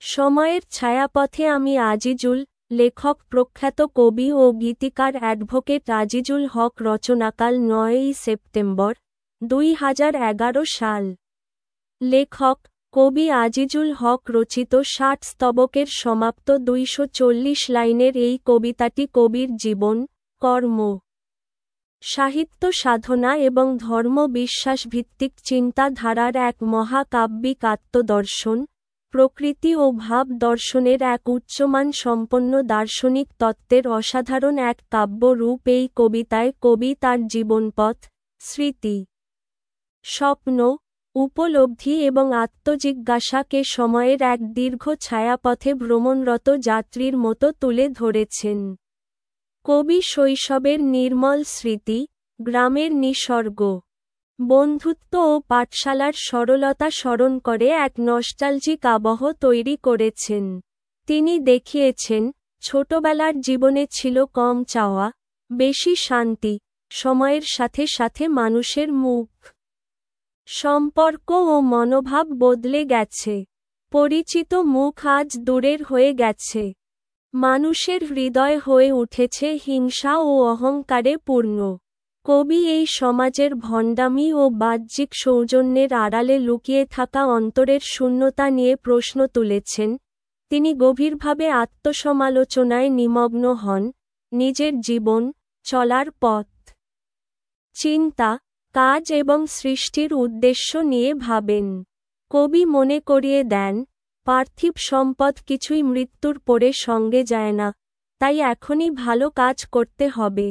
সময়ের ছায়াপথে আমি আজিজুল, লেখক প্রখ্যাত কবি ও গীতিকার অ্যাডভোকেট আজিজুল হক রচনাকাল ৯ই সেপ্টেম্বর, ২০১১ সাল। লেখক, কবি আজিজুল হক রচিত ৬০ স্তবকের সমাপ্ত ২৪০ লাইনের এই কবিতাটি কবির জীবন, কর্ম, সাহিত্য সাধনা এবং ধর্ম বিশ্বাসভিত্তিক চিন্তাধারার এক মহাকাব্যিক আত্মদর্শন, প্রকৃতি ও ভাব দর্শনের এক উচ্চমান সম্পন্ন দার্শনিক তত্ত্বের অসাধারণ এক কাব্যরূপ। এই কবিতায় কবি তার জীবনপথ, স্মৃতি, স্বপ্ন, উপলব্ধি এবং আত্মজিজ্ঞাসাকে সময়ের এক দীর্ঘ ছায়াপথে ভ্রমণরত যাত্রীর মতো তুলে ধরেছেন। কবি শৈশবের নির্মল স্মৃতি, গ্রামের নিসর্গ, বন্ধুত্ব ও পাঠশালার সরলতা স্মরণ করে এক নস্টালজিক আবহ তৈরি করেছেন। তিনি দেখিয়েছেন, ছোটবেলার জীবনে ছিল কম চাওয়া, বেশি শান্তি, সময়ের সাথে সাথে মানুষের মুখ, সম্পর্ক ও মনোভাব বদলে গেছে। পরিচিত মুখ আজ দূরের হয়ে গেছে। মানুষের হৃদয় হয়ে উঠেছে হিংসা ও অহংকারে পূর্ণ। কবি এই সমাজের ভণ্ডামি ও বাহ্যিক সৌজন্যের আড়ালে লুকিয়ে থাকা অন্তরের শূন্যতা নিয়ে প্রশ্ন তুলেছেন। তিনি গভীরভাবে আত্মসমালোচনায় নিমগ্ন হন, নিজের জীবন, চলার পথ, চিন্তা, কাজ এবং সৃষ্টির উদ্দেশ্য নিয়ে ভাবেন। কবি মনে করিয়ে দেন, পার্থিব সম্পদ কিছুই মৃত্যুর পরে সঙ্গে যায় না, তাই এখনই ভালো কাজ করতে হবে।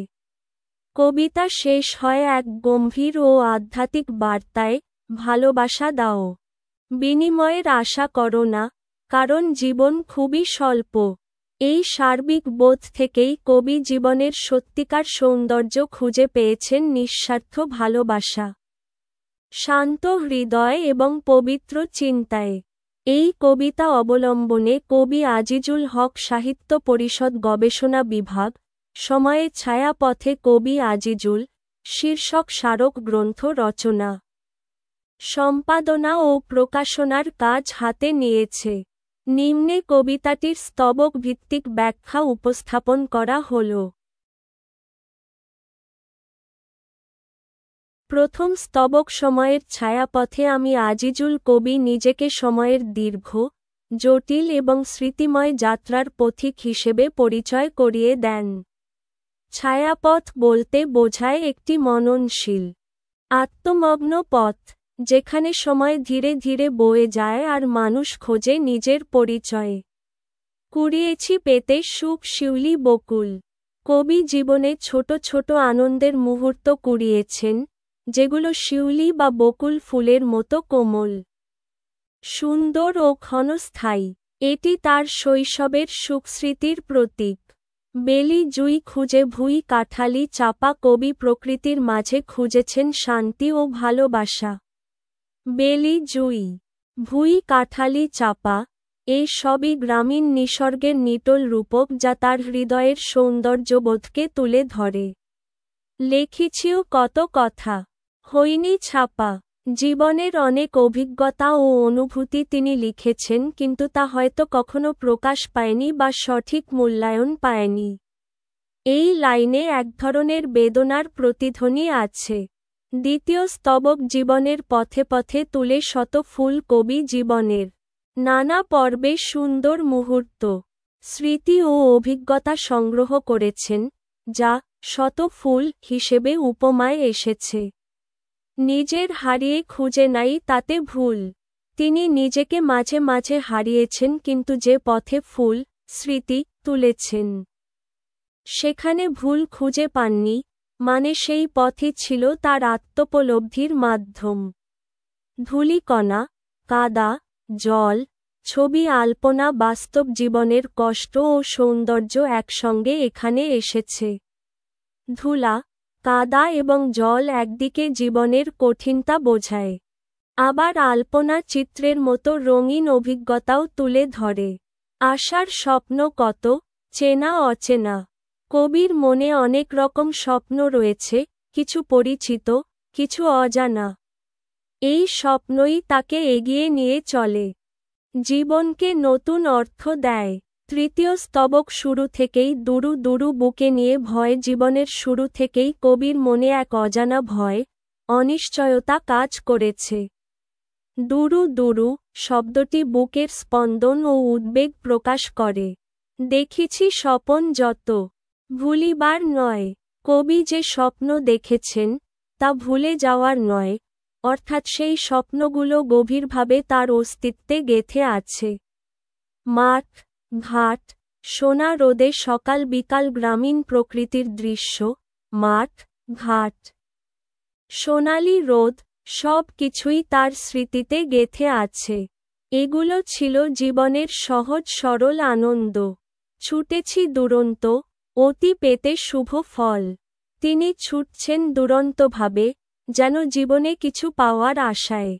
কবিতা শেষ হয় এক গম্ভীর ও আধ্যাত্মিক বার্তায়, ভালোবাসা দাও, বিনিময়ের আশা করো না, কারণ জীবন খুবই স্বল্প। এই সার্বিক বোধ থেকেই কবি জীবনের সত্যিকার সৌন্দর্য খুঁজে পেয়েছেন। নিঃস্বার্থ ভালোবাসা, শান্ত হৃদয় এবং পবিত্র চিন্তায়। এই কবিতা অবলম্বনে কবি আজিজুল হক সাহিত্য পরিষদ গবেষণা বিভাগ, সময়ের ছায়াপথে কবি আজিজুল শীর্ষক স্মারক গ্রন্থ রচনা, সম্পাদনা ও প্রকাশনার কাজ হাতে নিয়েছে। নিম্নে কবিতাটির স্তবক ভিত্তিক ব্যাখ্যা উপস্থাপন করা হল। প্রথম স্তবক সময়ের ছায়াপথে আমি আজিজুল কবি নিজেকে সময়ের দীর্ঘ, জটিল এবং স্মৃতিময় যাত্রার পথিক হিসেবে পরিচয় করিয়ে দেন। ছায়াপথ বলতে বোঝায় একটি মননশীল, আত্মমগ্ন পথ, যেখানে সময় ধীরে ধীরে বয়ে যায় আর মানুষ খোঁজে নিজের পরিচয়। কুড়িয়েছি পেতে সুখ শিউলি বকুল। কবি জীবনে ছোট ছোট আনন্দের মুহূর্ত কুড়িয়েছেন, যেগুলো শিউলি বা বকুল ফুলের মতো কোমল, সুন্দর ও ক্ষণস্থায়ী। এটি তার শৈশবের সুখস্মৃতির প্রতীক। বেলি জুই খুঁজে ভুঁই কাঠালি চাপা। কবি প্রকৃতির মাঝে খুঁজেছেন শান্তি ও ভালোবাসা। বেলি জুই, ভুঁই কাঠালি চাপা, এই সবই গ্রামীণ নিসর্গের নিটোল রূপক যা তার হৃদয়ের সৌন্দর্যবোধকে তুলে ধরে। লেখিছিও কত কথা, হইনি ছাপা। জীবনের অনেক অভিজ্ঞতা ও অনুভূতি তিনি লিখেছেন, কিন্তু তা হয়তো কখনো প্রকাশ পায়নি বা সঠিক মূল্যায়ন পায়নি। এই লাইনে এক ধরনের বেদনার প্রতিধ্বনি আছে। দ্বিতীয় স্তবক জীবনের পথে পথে তুলে শত ফুল। কবি জীবনের নানা পর্বে সুন্দর মুহূর্ত, স্মৃতি ও অভিজ্ঞতা সংগ্রহ করেছেন, যা শত ফুল হিসেবে উপমায় এসেছে। নিজের হারিয়ে খুঁজে নাই তাতে ভুল। তিনি নিজেকে মাঝে মাঝে হারিয়েছেন, কিন্তু যে পথে ফুল, স্মৃতি তুলেছেন, সেখানে ভুল খুঁজে পাননি, মানে সেই পথই ছিল তার আত্মোপলব্ধির মাধ্যম। ধূলিকণা, কাদা, জল, ছবি আলপনা, বাস্তব জীবনের কষ্ট ও সৌন্দর্য একসঙ্গে এখানে এসেছে। ধুলা, কাদা এবং জল একদিকে জীবনের কঠিনতা বোঝায়, আবার আলপনা চিত্রের মতো রঙিন অভিজ্ঞতাও তুলে ধরে। আশার স্বপ্ন কত, চেনা অচেনা। কবির মনে অনেক রকম স্বপ্ন রয়েছে, কিছু পরিচিত, কিছু অজানা। এই স্বপ্নই তাকে এগিয়ে নিয়ে চলে। জীবনকে নতুন অর্থ দেয়। তৃতীয় স্তবক শুরু থেকেই দুরু দুরু বুকে নিয়ে ভয়। জীবনের শুরু থেকেই কবির মনে এক অজানা ভয়, অনিশ্চয়তা কাজ করেছে। দুরু দুরু শব্দটি বুকের স্পন্দন ও উদ্বেগ প্রকাশ করে। দেখেছি স্বপন যত, ভুলিবার নয়। কবি যে স্বপ্ন দেখেছেন তা ভুলে যাওয়ার নয়, অর্থাৎ সেই স্বপ্নগুলো গভীরভাবে তার অস্তিত্বে গেঁথে আছে। মাঠ, ঘাট, সোনা রোদে সকাল বিকাল, গ্রামীণ প্রকৃতির দৃশ্য, মাঠ, ঘাট, সোনালি রোদ, সব কিছুই তার স্মৃতিতে গেঁথে আছে। এগুলো ছিল জীবনের সহজ সরল আনন্দ। ছুটেছি দুরন্ত, অতি পেতে শুভ ফল। তিনি ছুটছেন দুরন্তভাবে, যেন জীবনে কিছু পাওয়ার আশায়।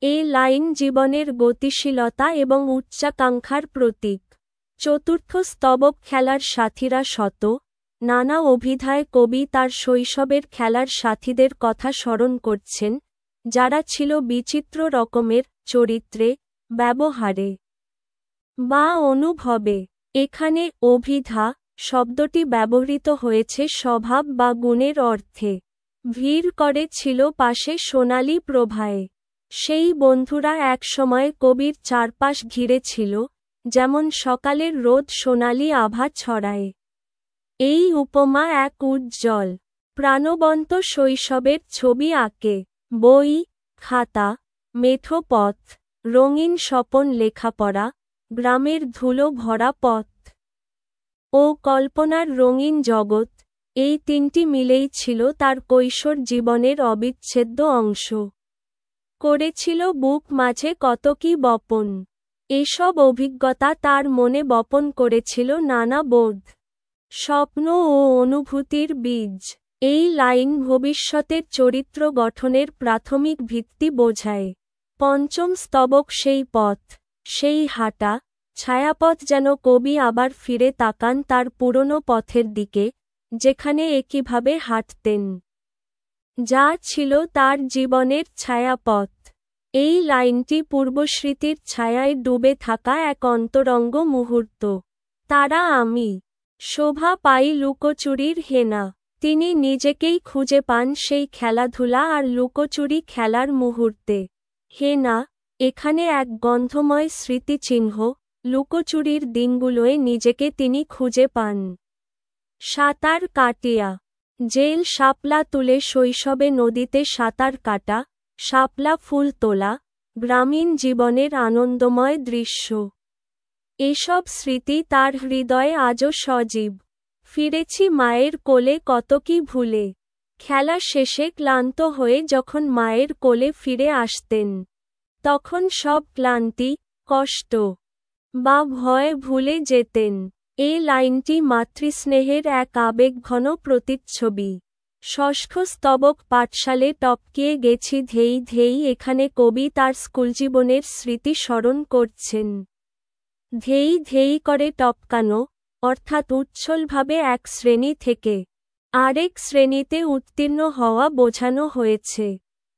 এ লাইন জীবনের গতিশীলতা এবং উচ্চাকাঙ্ক্ষার প্রতীক। চতুর্থ স্তবক খেলার সাথীরা শত। নানা অভিধায় কবি তার শৈশবের খেলার সাথীদের কথা স্মরণ করছেন, যারা ছিল বিচিত্র রকমের, চরিত্রে, ব্যবহারে বা অনুভবে। এখানে অভিধা শব্দটি ব্যবহৃত হয়েছে স্বভাব বা গুণের অর্থে। ভিড় করে ছিল পাশে সোনালি প্রভায়। সেই বন্ধুরা একসময় কবির চারপাশ ঘিরে ছিল, যেমন সকালের রোদ সোনালি আভা ছড়ায়। এই উপমা এক উজ্জ্বল, প্রাণবন্ত শৈশবের ছবি আঁকে। বই, খাতা, মেঠো পথ, রঙিন স্বপন, লেখাপড়া, গ্রামের ধুলো ভরা পথ ও কল্পনার রঙিন জগৎ, এই তিনটি মিলেই ছিল তার কৈশোর জীবনের অবিচ্ছেদ্য অংশ। করেছিল বুক মাঝে কত কি বপন। এসব অভিজ্ঞতা তার মনে বপন করেছিল নানা বোধ, স্বপ্ন ও অনুভূতির বীজ। এই লাইন ভবিষ্যতের চরিত্র গঠনের প্রাথমিক ভিত্তি বোঝায়। পঞ্চম স্তবক সেই পথ, সেই হাঁটা, ছায়াপথ, যেন কবি আবার ফিরে তাকান তার পুরনো পথের দিকে, যেখানে একইভাবে হাঁটতেন, যা ছিল তার জীবনের ছায়াপথ। এই লাইনটি পূর্বস্মৃতির ছায়ায় ডুবে থাকা এক অন্তরঙ্গ মুহূর্ত। তারা আমি শোভা পাই লুকোচুরির হেনা। তিনি নিজেকেই খুঁজে পান সেই খেলাধুলা আর লুকোচুরি খেলার মুহূর্তে। হেনা, এখানে এক গন্ধময় স্মৃতিচিহ্ন। লুকোচুরির দিনগুলোয় নিজেকে তিনি খুঁজে পান। সাঁতার কাটিয়া, জেল শাপলা তুলে শৈশবে নদীতে সাঁতার কাটা, শাপলা ফুল তোলা, গ্রামীণ জীবনের আনন্দময় দৃশ্য। এসব স্মৃতি তার হৃদয়ে আজও সজীব। ফিরেছি মায়ের কোলে কত কি ভুলে। খেলা শেষে ক্লান্ত হয়ে যখন মায়ের কোলে ফিরে আসতেন, তখন সব ক্লান্তি, কষ্ট বা ভয় ভুলে যেতেন। এ লাইনটি মাতৃস্নেহের এক আবেগঘন প্রতিচ্ছবি। ষষ্ঠ স্তবক পাঠশালে টপকিয়ে গেছি ধেই ধেই। এখানে কবি তার স্কুলজীবনের স্মৃতি স্মরণ করছেন। ধেই ধেই করে টপকানো, অর্থাৎ উচ্ছলভাবে এক শ্রেণী থেকে আরেক শ্রেণীতে উত্তীর্ণ হওয়া বোঝানো হয়েছে।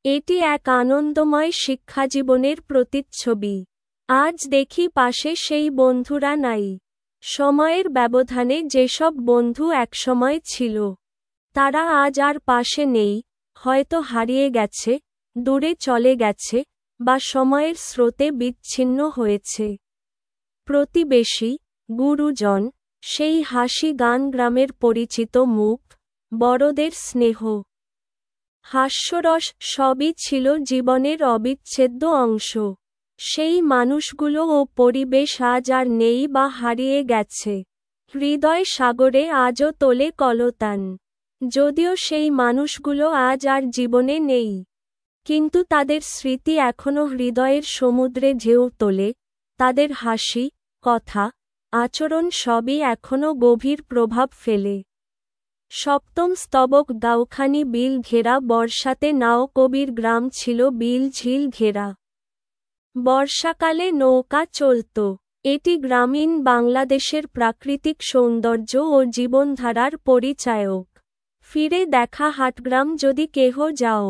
এটি এক আনন্দময় শিক্ষাজীবনের প্রতিচ্ছবি। আজ দেখি পাশে সেই বন্ধুরা নাই। সময়ের ব্যবধানে যেসব বন্ধু একসময় ছিল, তারা আজ আর পাশে নেই, হয়তো হারিয়ে গেছে, দূরে চলে গেছে, বা সময়ের স্রোতে বিচ্ছিন্ন হয়েছে। প্রতিবেশী, গুরুজন, সেই হাসি গান, গ্রামের পরিচিত মুখ, বড়দের স্নেহ, হাস্যরস, সবই ছিল জীবনের অবিচ্ছেদ্য অংশ। সেই মানুষগুলো ও পরিবেশ আজ আর নেই বা হারিয়ে গেছে। হৃদয় সাগরে আজও তোলে কলতান। যদিও সেই মানুষগুলো আজ আর জীবনে নেই, কিন্তু তাদের স্মৃতি এখনো হৃদয়ের সমুদ্রে ঢেউ তোলে। তাদের হাসি, কথা, আচরণ সবই এখনো গভীর প্রভাব ফেলে। সপ্তম স্তবক গাউখানি বিল ঘেরা। বর্ষাতে নাও কবির গ্রাম ছিল বিল ঝিল ঘেরা। বর্ষাকালে নৌকা চলত। এটি গ্রামীণ বাংলাদেশের প্রাকৃতিক সৌন্দর্য ও জীবনধারার পরিচায়ক। ফিরে দেখা হাটগ্রাম যদি কেহ যাও।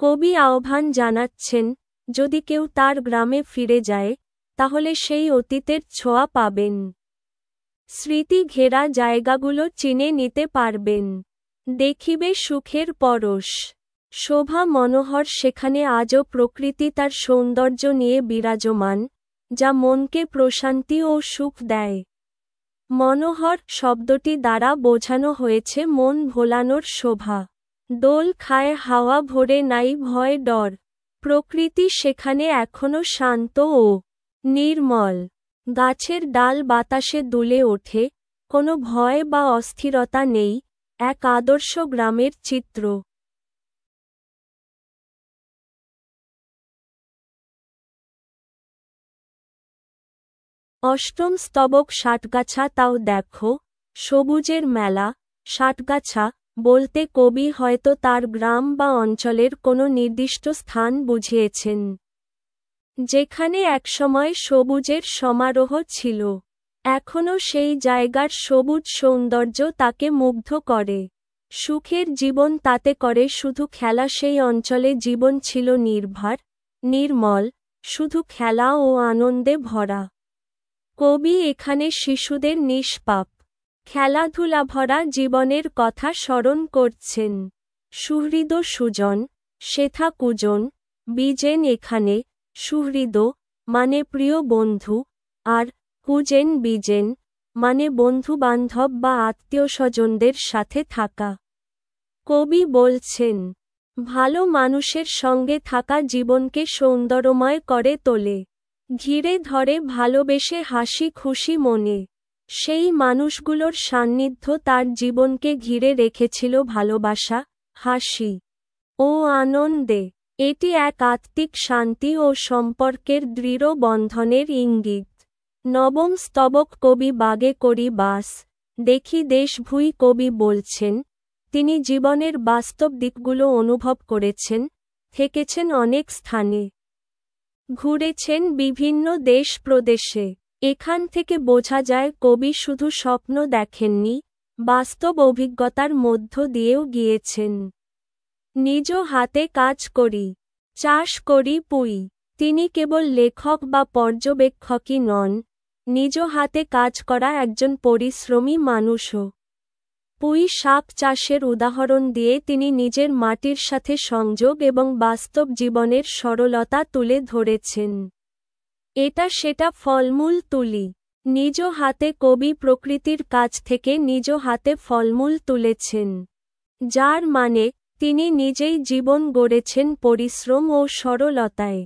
কবি আহ্বান জানাচ্ছেন, যদি কেউ তার গ্রামে ফিরে যায়, তাহলে সেই অতীতের ছোঁয়া পাবেন। স্মৃতি ঘেরা জায়গাগুলো চিনে নিতে পারবেন। দেখিবে সুখের পরশ। শোভা মনোহর সেখানে আজও প্রকৃতি তার সৌন্দর্য নিয়ে বিরাজমান, যা মনকে প্রশান্তি ও সুখ দেয়। মনোহর শব্দটি দ্বারা বোঝানো হয়েছে মন ভোলানোর শোভা। দোল খায় হাওয়া ভরে নাই ভয় ডর। প্রকৃতি সেখানে এখনো শান্ত ও নির্মল। গাছের ডাল বাতাসে দুলে ওঠে, কোনো ভয় বা অস্থিরতা নেই, এক আদর্শ গ্রামের চিত্র। অষ্টম স্তবক ষাটগাছা। তাও দেখো, সবুজের মেলা। ষাটগাছা বলতে কবি হয়তো তার গ্রাম বা অঞ্চলের কোনো নির্দিষ্ট স্থান বুঝিয়েছেন, যেখানে একসময় সবুজের সমারোহ ছিল। এখনও সেই জায়গার সবুজ সৌন্দর্য তাকে মুগ্ধ করে। সুখের জীবন তাতে করে শুধু খেলা। সেই অঞ্চলে জীবন ছিল নির্ভার, নির্মল, শুধু খেলা ও আনন্দে ভরা। কবি এখানে শিশুদের নিষ্পাপ, খেলাধুলা ভরা জীবনের কথা স্মরণ করছেন। সুহৃদ সুজন, শেথা কুজন, বিজেন। এখানে সুহৃদ মানে প্রিয় বন্ধু, আর কুজেন বিজেন মানে বন্ধু বান্ধব বা আত্মীয় স্বজনদের সাথে থাকা। কবি বলছেন, ভালো মানুষের সঙ্গে থাকা জীবনকে সৌন্দর্যময় করে তোলে। ঘিরে ধরে ভালোবেসে হাসি খুশি মনে। সেই মানুষগুলোর সান্নিধ্য তার জীবনকে ঘিরে রেখেছিল ভালোবাসা, হাসি ও আনন্দে। এটি এক আত্মিক শান্তি ও সম্পর্কের দৃঢ় বন্ধনের ইঙ্গিত। নবম স্তবক কবি বাগে করি বাস। দেখি দেশ ভুঁই। কবি বলছেন, তিনি জীবনের বাস্তব দিকগুলো অনুভব করেছেন, থেকেছেন অনেক স্থানে, ঘুরেছেন বিভিন্ন দেশ প্রদেশে। এখান থেকে বোঝা যায় কবি শুধু স্বপ্ন দেখেননি, বাস্তব অভিজ্ঞতার মধ্য দিয়েও গিয়েছেন। নিজ হাতে কাজ করি, চাষ করি পুই। তিনি কেবল লেখক বা পর্যবেক্ষকই নন, নিজ হাতে কাজ করা একজন পরিশ্রমী মানুষও। পুঁই শাক চাষের উদাহরণ দিয়ে তিনি নিজের মাটির সাথে সংযোগ এবং বাস্তব জীবনের সরলতা তুলে ধরেছেন। এটা সেটা ফলমূল তুলি। নিজ হাতে কবি প্রকৃতির কাছ থেকে নিজ হাতে ফলমূল তুলেছেন, যার মানে তিনি নিজেই জীবন গড়েছেন পরিশ্রম ও সরলতায়।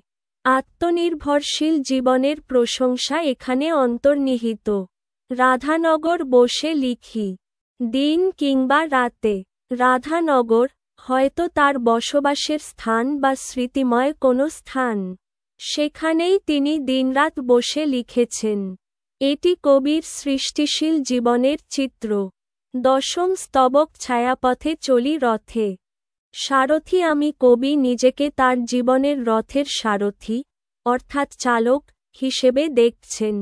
আত্মনির্ভরশীল জীবনের প্রশংসা এখানে অন্তর্নিহিত। রাধানগর বসে লিখি, দিন কিংবা রাতে। রাধানগর হয়তো তার বসবাসের স্থান বা স্মৃতিময় কোনো স্থান। সেখানেই তিনি দিনরাত বসে লিখেছেন। এটি কবির সৃষ্টিশীল জীবনের চিত্র। দশম স্তবক ছায়াপথে চলি রথে। সারথি। আমি কবি নিজেকে তার জীবনের রথের সারথি, অর্থাৎ চালক হিসেবে দেখছেন।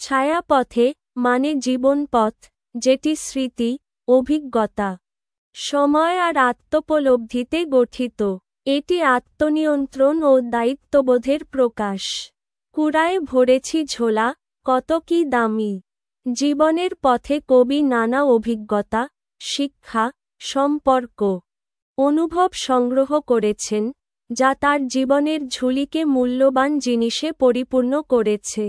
ছায়াপথে মানে জীবনপথ, যেটি স্মৃতি, অভিজ্ঞতা, সময় আর আত্মোপলব্ধিতে গঠিত। এটি আত্মনিয়ন্ত্রণ ও দায়িত্ববোধের প্রকাশ। কুড়ায় ভরেছি ঝোলা, কত কি দামি। জীবনের পথে কবি নানা অভিজ্ঞতা, শিক্ষা, সম্পর্ক, অনুভব সংগ্রহ করেছেন, যা তার জীবনের ঝুলিকে মূল্যবান জিনিসে পরিপূর্ণ করেছে।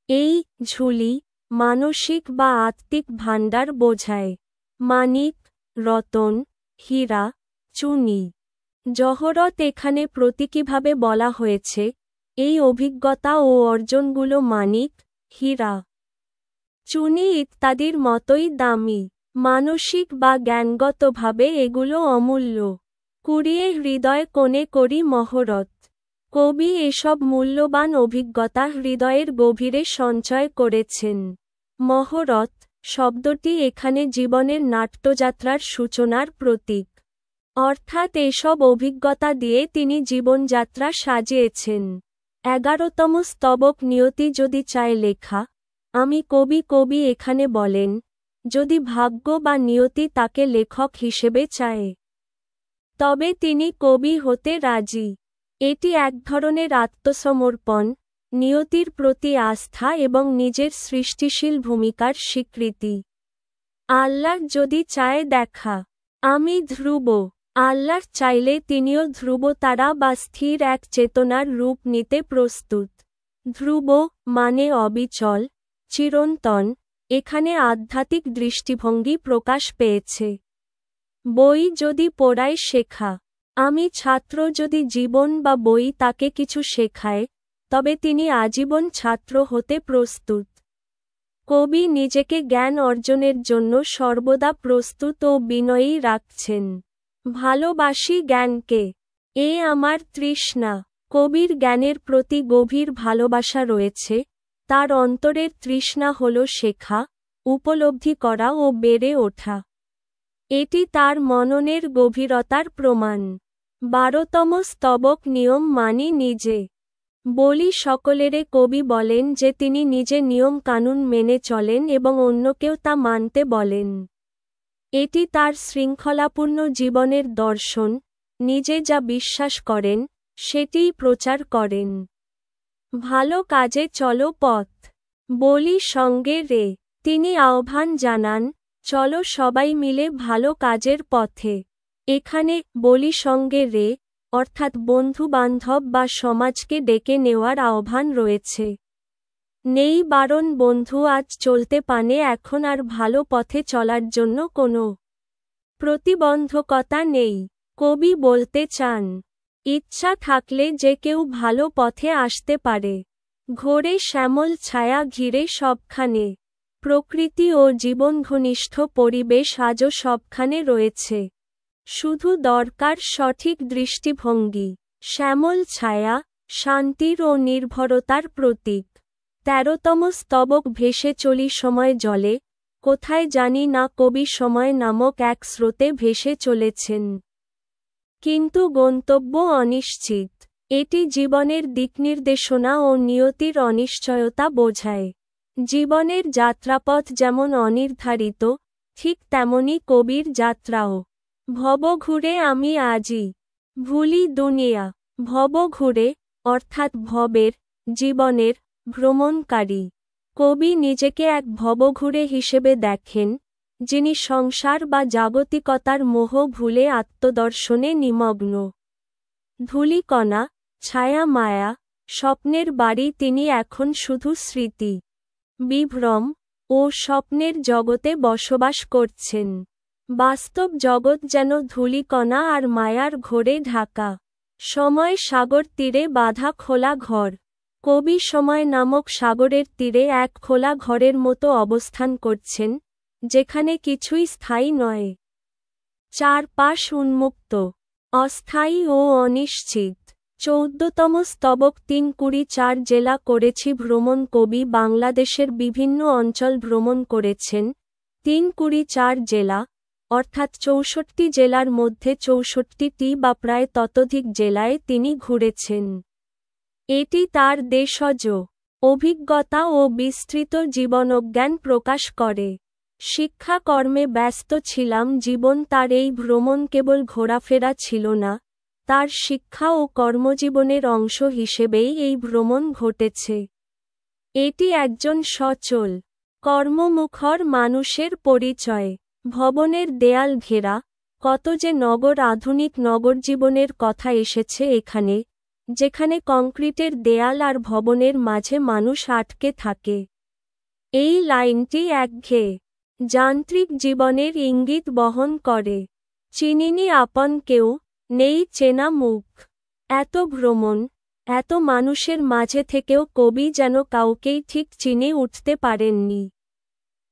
এই ঝুলি মানসিক বা আত্মিক ভাণ্ডার বোঝায়। মানিক, রতন, হীরা, চুনি, জহরত এখানে প্রতীকীভাবে বলা হয়েছে। এই অভিজ্ঞতা ও অর্জনগুলো মানিক, হীরা, চুনি ইত্যাদির মতোই দামি। মানসিক বা জ্ঞানগতভাবে এগুলো অমূল্য। কুড়িয়ে হৃদয় কোণে করি মহরত। কবি এসব মূল্যবান অভিজ্ঞতা হৃদয়ের গভীরে সঞ্চয় করেছেন। মহরত শব্দটি এখানে জীবনের নাট্যযাত্রার সূচনার প্রতীক। অর্থাৎ এসব অভিজ্ঞতা দিয়ে তিনি জীবনযাত্রা সাজিয়েছেন। 11তম স্তবক নিয়তি যদি চায় লেখা। আমি কবি। কবি এখানে বলেন, যদি ভাগ্য বা নিয়তি তাকে লেখক হিসেবে চায়, তবে তিনি কবি হতে রাজি। এটি এক ধরনের আত্মসমর্পণ, নিয়তির প্রতি আস্থা এবং নিজের সৃষ্টিশীল ভূমিকার স্বীকৃতি। আল্লাহ যদি চায় দেখা আমি ধ্রুব, আল্লাহ চাইলে তিনিও ধ্রুবতারা বা স্থির এক চেতনার রূপ নিতে প্রস্তুত। ধ্রুব মানে অবিচল, চিরন্তন, এখানে আধ্যাত্মিক দৃষ্টিভঙ্গি প্রকাশ পেয়েছে। বই যদি পড়ায় শেখা আমি ছাত্র যদি জীবন বা বই তাকে কিছু শেখায়, তবে তিনি আজীবন ছাত্র হতে প্রস্তুত। কবি নিজেকে জ্ঞান অর্জনের জন্য সর্বদা প্রস্তুত ও বিনয়ী রাখছেন। ভালোবাসি জ্ঞানকে, এ আমার তৃষ্ণা। কবির জ্ঞানের প্রতি গভীর ভালোবাসা রয়েছে, তার অন্তরের তৃষ্ণা হল শেখা, উপলব্ধি করা ও বেড়ে ওঠা। এটি তার মননের গভীরতার প্রমাণ। 12তম স্তবক নিয়ম মানি নিজে বলি সকলেরে কবি বলেন যে তিনি নিজে নিয়ম কানুন মেনে চলেন এবং অন্যকেও তা মানতে বলেন। এটি তার শৃঙ্খলাপূর্ণ জীবনের দর্শন, নিজে যা বিশ্বাস করেন সেটিই প্রচার করেন। ভালো কাজে চলো পথ বলি সঙ্গে রে, তিনি আহ্বান জানান, চলো সবাই মিলে ভালো কাজের পথে। এখানে বলি সঙ্গে রে অর্থাৎ বন্ধু-বান্ধব বা সমাজকে ডেকে নেওয়ার আহ্বান রয়েছে। নেই বারণ বন্ধু আজ চলতে পানে এখন আর ভালো পথে চলার জন্য কোনো প্রতিবন্ধকতা নেই। কবি বলতে চান, ইচ্ছা থাকলে যে কেউ ভালো পথে আসতে পারে। ঘোরে শ্যামল ছায়া ঘিরে সবখানে, প্রকৃতি ও জীবনঘনিষ্ঠ পরিবেশ আজও সবখানে রয়েছে। শুধু দরকার সঠিক দৃষ্টিভঙ্গি। শ্যামল ছায়া, শান্তির ও নির্ভরতার প্রতীক। 13তম স্তবক ভেসে চলি সময় জলে, কোথায় জানি না কবি সময় নামক এক স্রোতে ভেসে চলেছেন। কিন্তু গন্তব্য অনিশ্চিত। এটি জীবনের দিকনির্দেশনা ও নিয়তির অনিশ্চয়তা বোঝায়। জীবনের যাত্রাপথ যেমন অনির্ধারিত, ঠিক তেমনি কবির যাত্রাও। ভব ঘুরে আমি আজি ভুলি দুনিয়া। ভব ঘুরে অর্থাৎ ভবের, জীবনের, ভ্রমণকারী। কবি নিজেকে এক ভবঘুরে হিসেবে দেখেন, যিনি সংসার বা জাগতিকতার মোহ ভুলে আত্মদর্শনে নিমগ্ন। ধূলিকণা, ছায়া মায়া, স্বপ্নের বাড়ি তিনি এখন শুধু স্মৃতি, বিভ্রম ও স্বপ্নের জগতে বসবাস করছেন। বাস্তব জগৎ যেন ধূলিকণা আর মায়ার ঘোরে ঢাকা। সময় সাগর তীরে বাঁধা খোলা ঘর। কবি সময় নামক সাগরের তীরে এক খোলা ঘরের মতো অবস্থান করছেন, যেখানে কিছুই স্থায়ী নয়। চারপাশ উন্মুক্ত, অস্থায়ী ও অনিশ্চিত। 14তম স্তবক 3-4 জেলা করেছি ভ্রমণ। কবি বাংলাদেশের বিভিন্ন অঞ্চল ভ্রমণ করেছেন। 3-4 জেলা অর্থাৎ 64 জেলার মধ্যে 64টি বা প্রায় ততোধিক জেলায় তিনি ঘুরেছেন। এটি তার দেশজ অভিজ্ঞতা ও বিস্তৃত জীবনজ্ঞান প্রকাশ করে। শিক্ষাকর্মে ব্যস্ত ছিলাম জীবন তার এই ভ্রমণ কেবল ঘোরাফেরা ছিল না, তার শিক্ষা ও কর্মজীবনের অংশ হিসেবেই এই ভ্রমণ ঘটেছে। এটি একজন সচল, কর্মমুখর মানুষের পরিচয়। ভবনের দেয়াল ঘেরা, কত যে নগর আধুনিক নগরজীবনের কথা এসেছে এখানে, যেখানে কংক্রিটের দেয়াল আর ভবনের মাঝে মানুষ আটকে থাকে। এই লাইনটি একঘেয়ে, যান্ত্রিক জীবনের ইঙ্গিত বহন করে। চিনিনি আপন কেউ, নেই চেনা মুখ। এত ভ্রমণ, এত মানুষের মাঝে থেকেও কবি যেন কাউকেই ঠিক চিনে উঠতে পারেননি।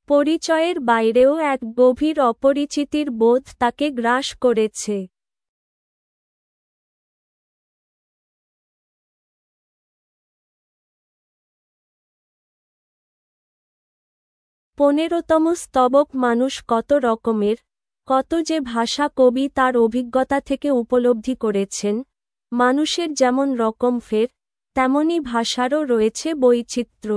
পরিচয়ের বাইরেও এক গভীর অপরিচিতির বোধ তাকে গ্রাস করেছে। পনেরোতম স্তবক মানুষ কত রকমের, কত যে ভাষা কবি তার অভিজ্ঞতা থেকে উপলব্ধি করেছেন। মানুষের যেমন রকম ফের, তেমনি ভাষারও রয়েছে বৈচিত্র্য।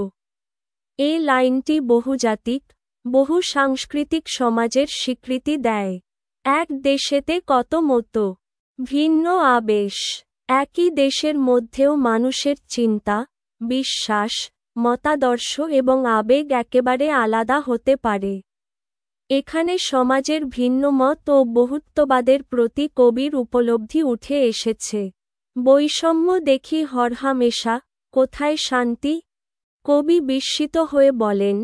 এই লাইনটি বহুজাতিক, বহু সাংস্কৃতিক সমাজের স্বীকৃতি দেয়। এক দেশেতে কত মতো, ভিন্ন আবেশ। একই দেশের মধ্যেও মানুষের চিন্তা, বিশ্বাস, মতাদর্শ এবং আবেগ একেবারে আলাদা হতে পারে। এখানে সমাজের ভিন্ন মত ও বহুত্ববাদের প্রতি কবির উপলব্ধি উঠে এসেছে। বৈষম্য দেখি হরহামেশা, কোথায় শান্তি? কবি বিস্মিত হয়ে বলেন,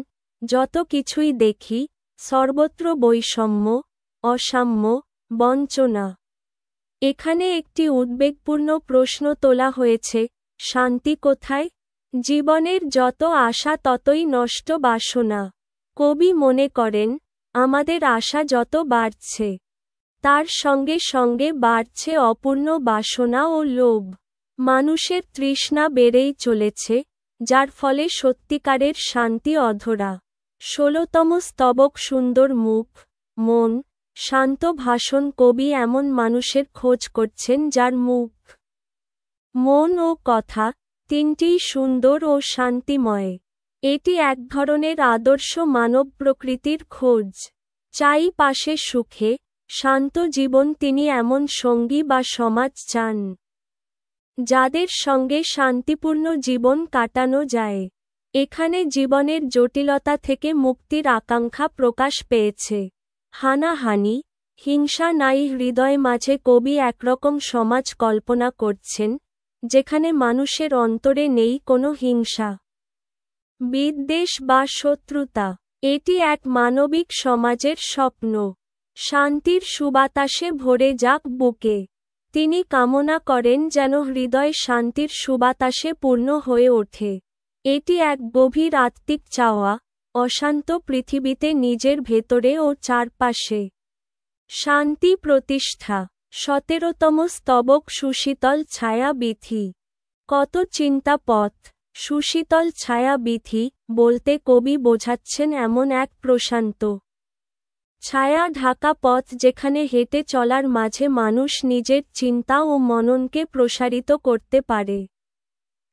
যত কিছুই দেখি, সর্বত্র বৈষম্য, অসাম্য, বঞ্চনা। এখানে একটি উদ্বেগপূর্ণ প্রশ্ন তোলা হয়েছে, শান্তি কোথায়? জীবনের যত আশা ততই নষ্ট বাসনা। কবি মনে করেন, আমাদের আশা যত বাড়ছে, তার সঙ্গে সঙ্গে বাড়ছে অপূর্ণ বাসনা ও লোভ। মানুষের তৃষ্ণা বেড়েই চলেছে, যার ফলে সত্যিকারের শান্তি অধরা। ১৬তম স্তবক সুন্দর মুখ, মন, শান্ত ভাষণ কবি এমন মানুষের খোঁজ করছেন যার মুখ, মন ও কথা তিনটিই সুন্দর ও শান্তিময়। এটি এক ধরনের আদর্শ মানব প্রকৃতির খোঁজ। চাই পাশে সুখে, শান্ত জীবন তিনি এমন সঙ্গী বা সমাজ চান, যাদের সঙ্গে শান্তিপূর্ণ জীবন কাটানো যায়। এখানে জীবনের জটিলতা থেকে মুক্তির আকাঙ্ক্ষা প্রকাশ পেয়েছে। হানাহানি, হিংসা নাই হৃদয় মাঝে কবি একরকম সমাজ কল্পনা করছেন, যেখানে মানুষের অন্তরে নেই কোনো হিংসা, বিদ্বেষ বা শত্রুতা। এটি এক মানবিক সমাজের স্বপ্ন। শান্তির সুবাতাসে ভরে যাক বুকে। তিনি কামনা করেন যেন হৃদয় শান্তির সুবাতাসে পূর্ণ হয়ে ওঠে। এটি এক গভীর আত্মিক চাওয়া, অশান্ত পৃথিবীতে নিজের ভেতরে ও চারপাশে শান্তি প্রতিষ্ঠা। ১৭তম স্তবক সুশীতল ছায়া বিথি। কত চিন্তা পথ। সুশীতল ছায়া বিথি বলতে কবি বোঝাচ্ছেন এমন এক প্রশান্ত ছায়া ঢাকা পথ যেখানে হেঁটে চলার মাঝে মানুষ নিজের চিন্তা ও মননকে প্রসারিত করতে পারে।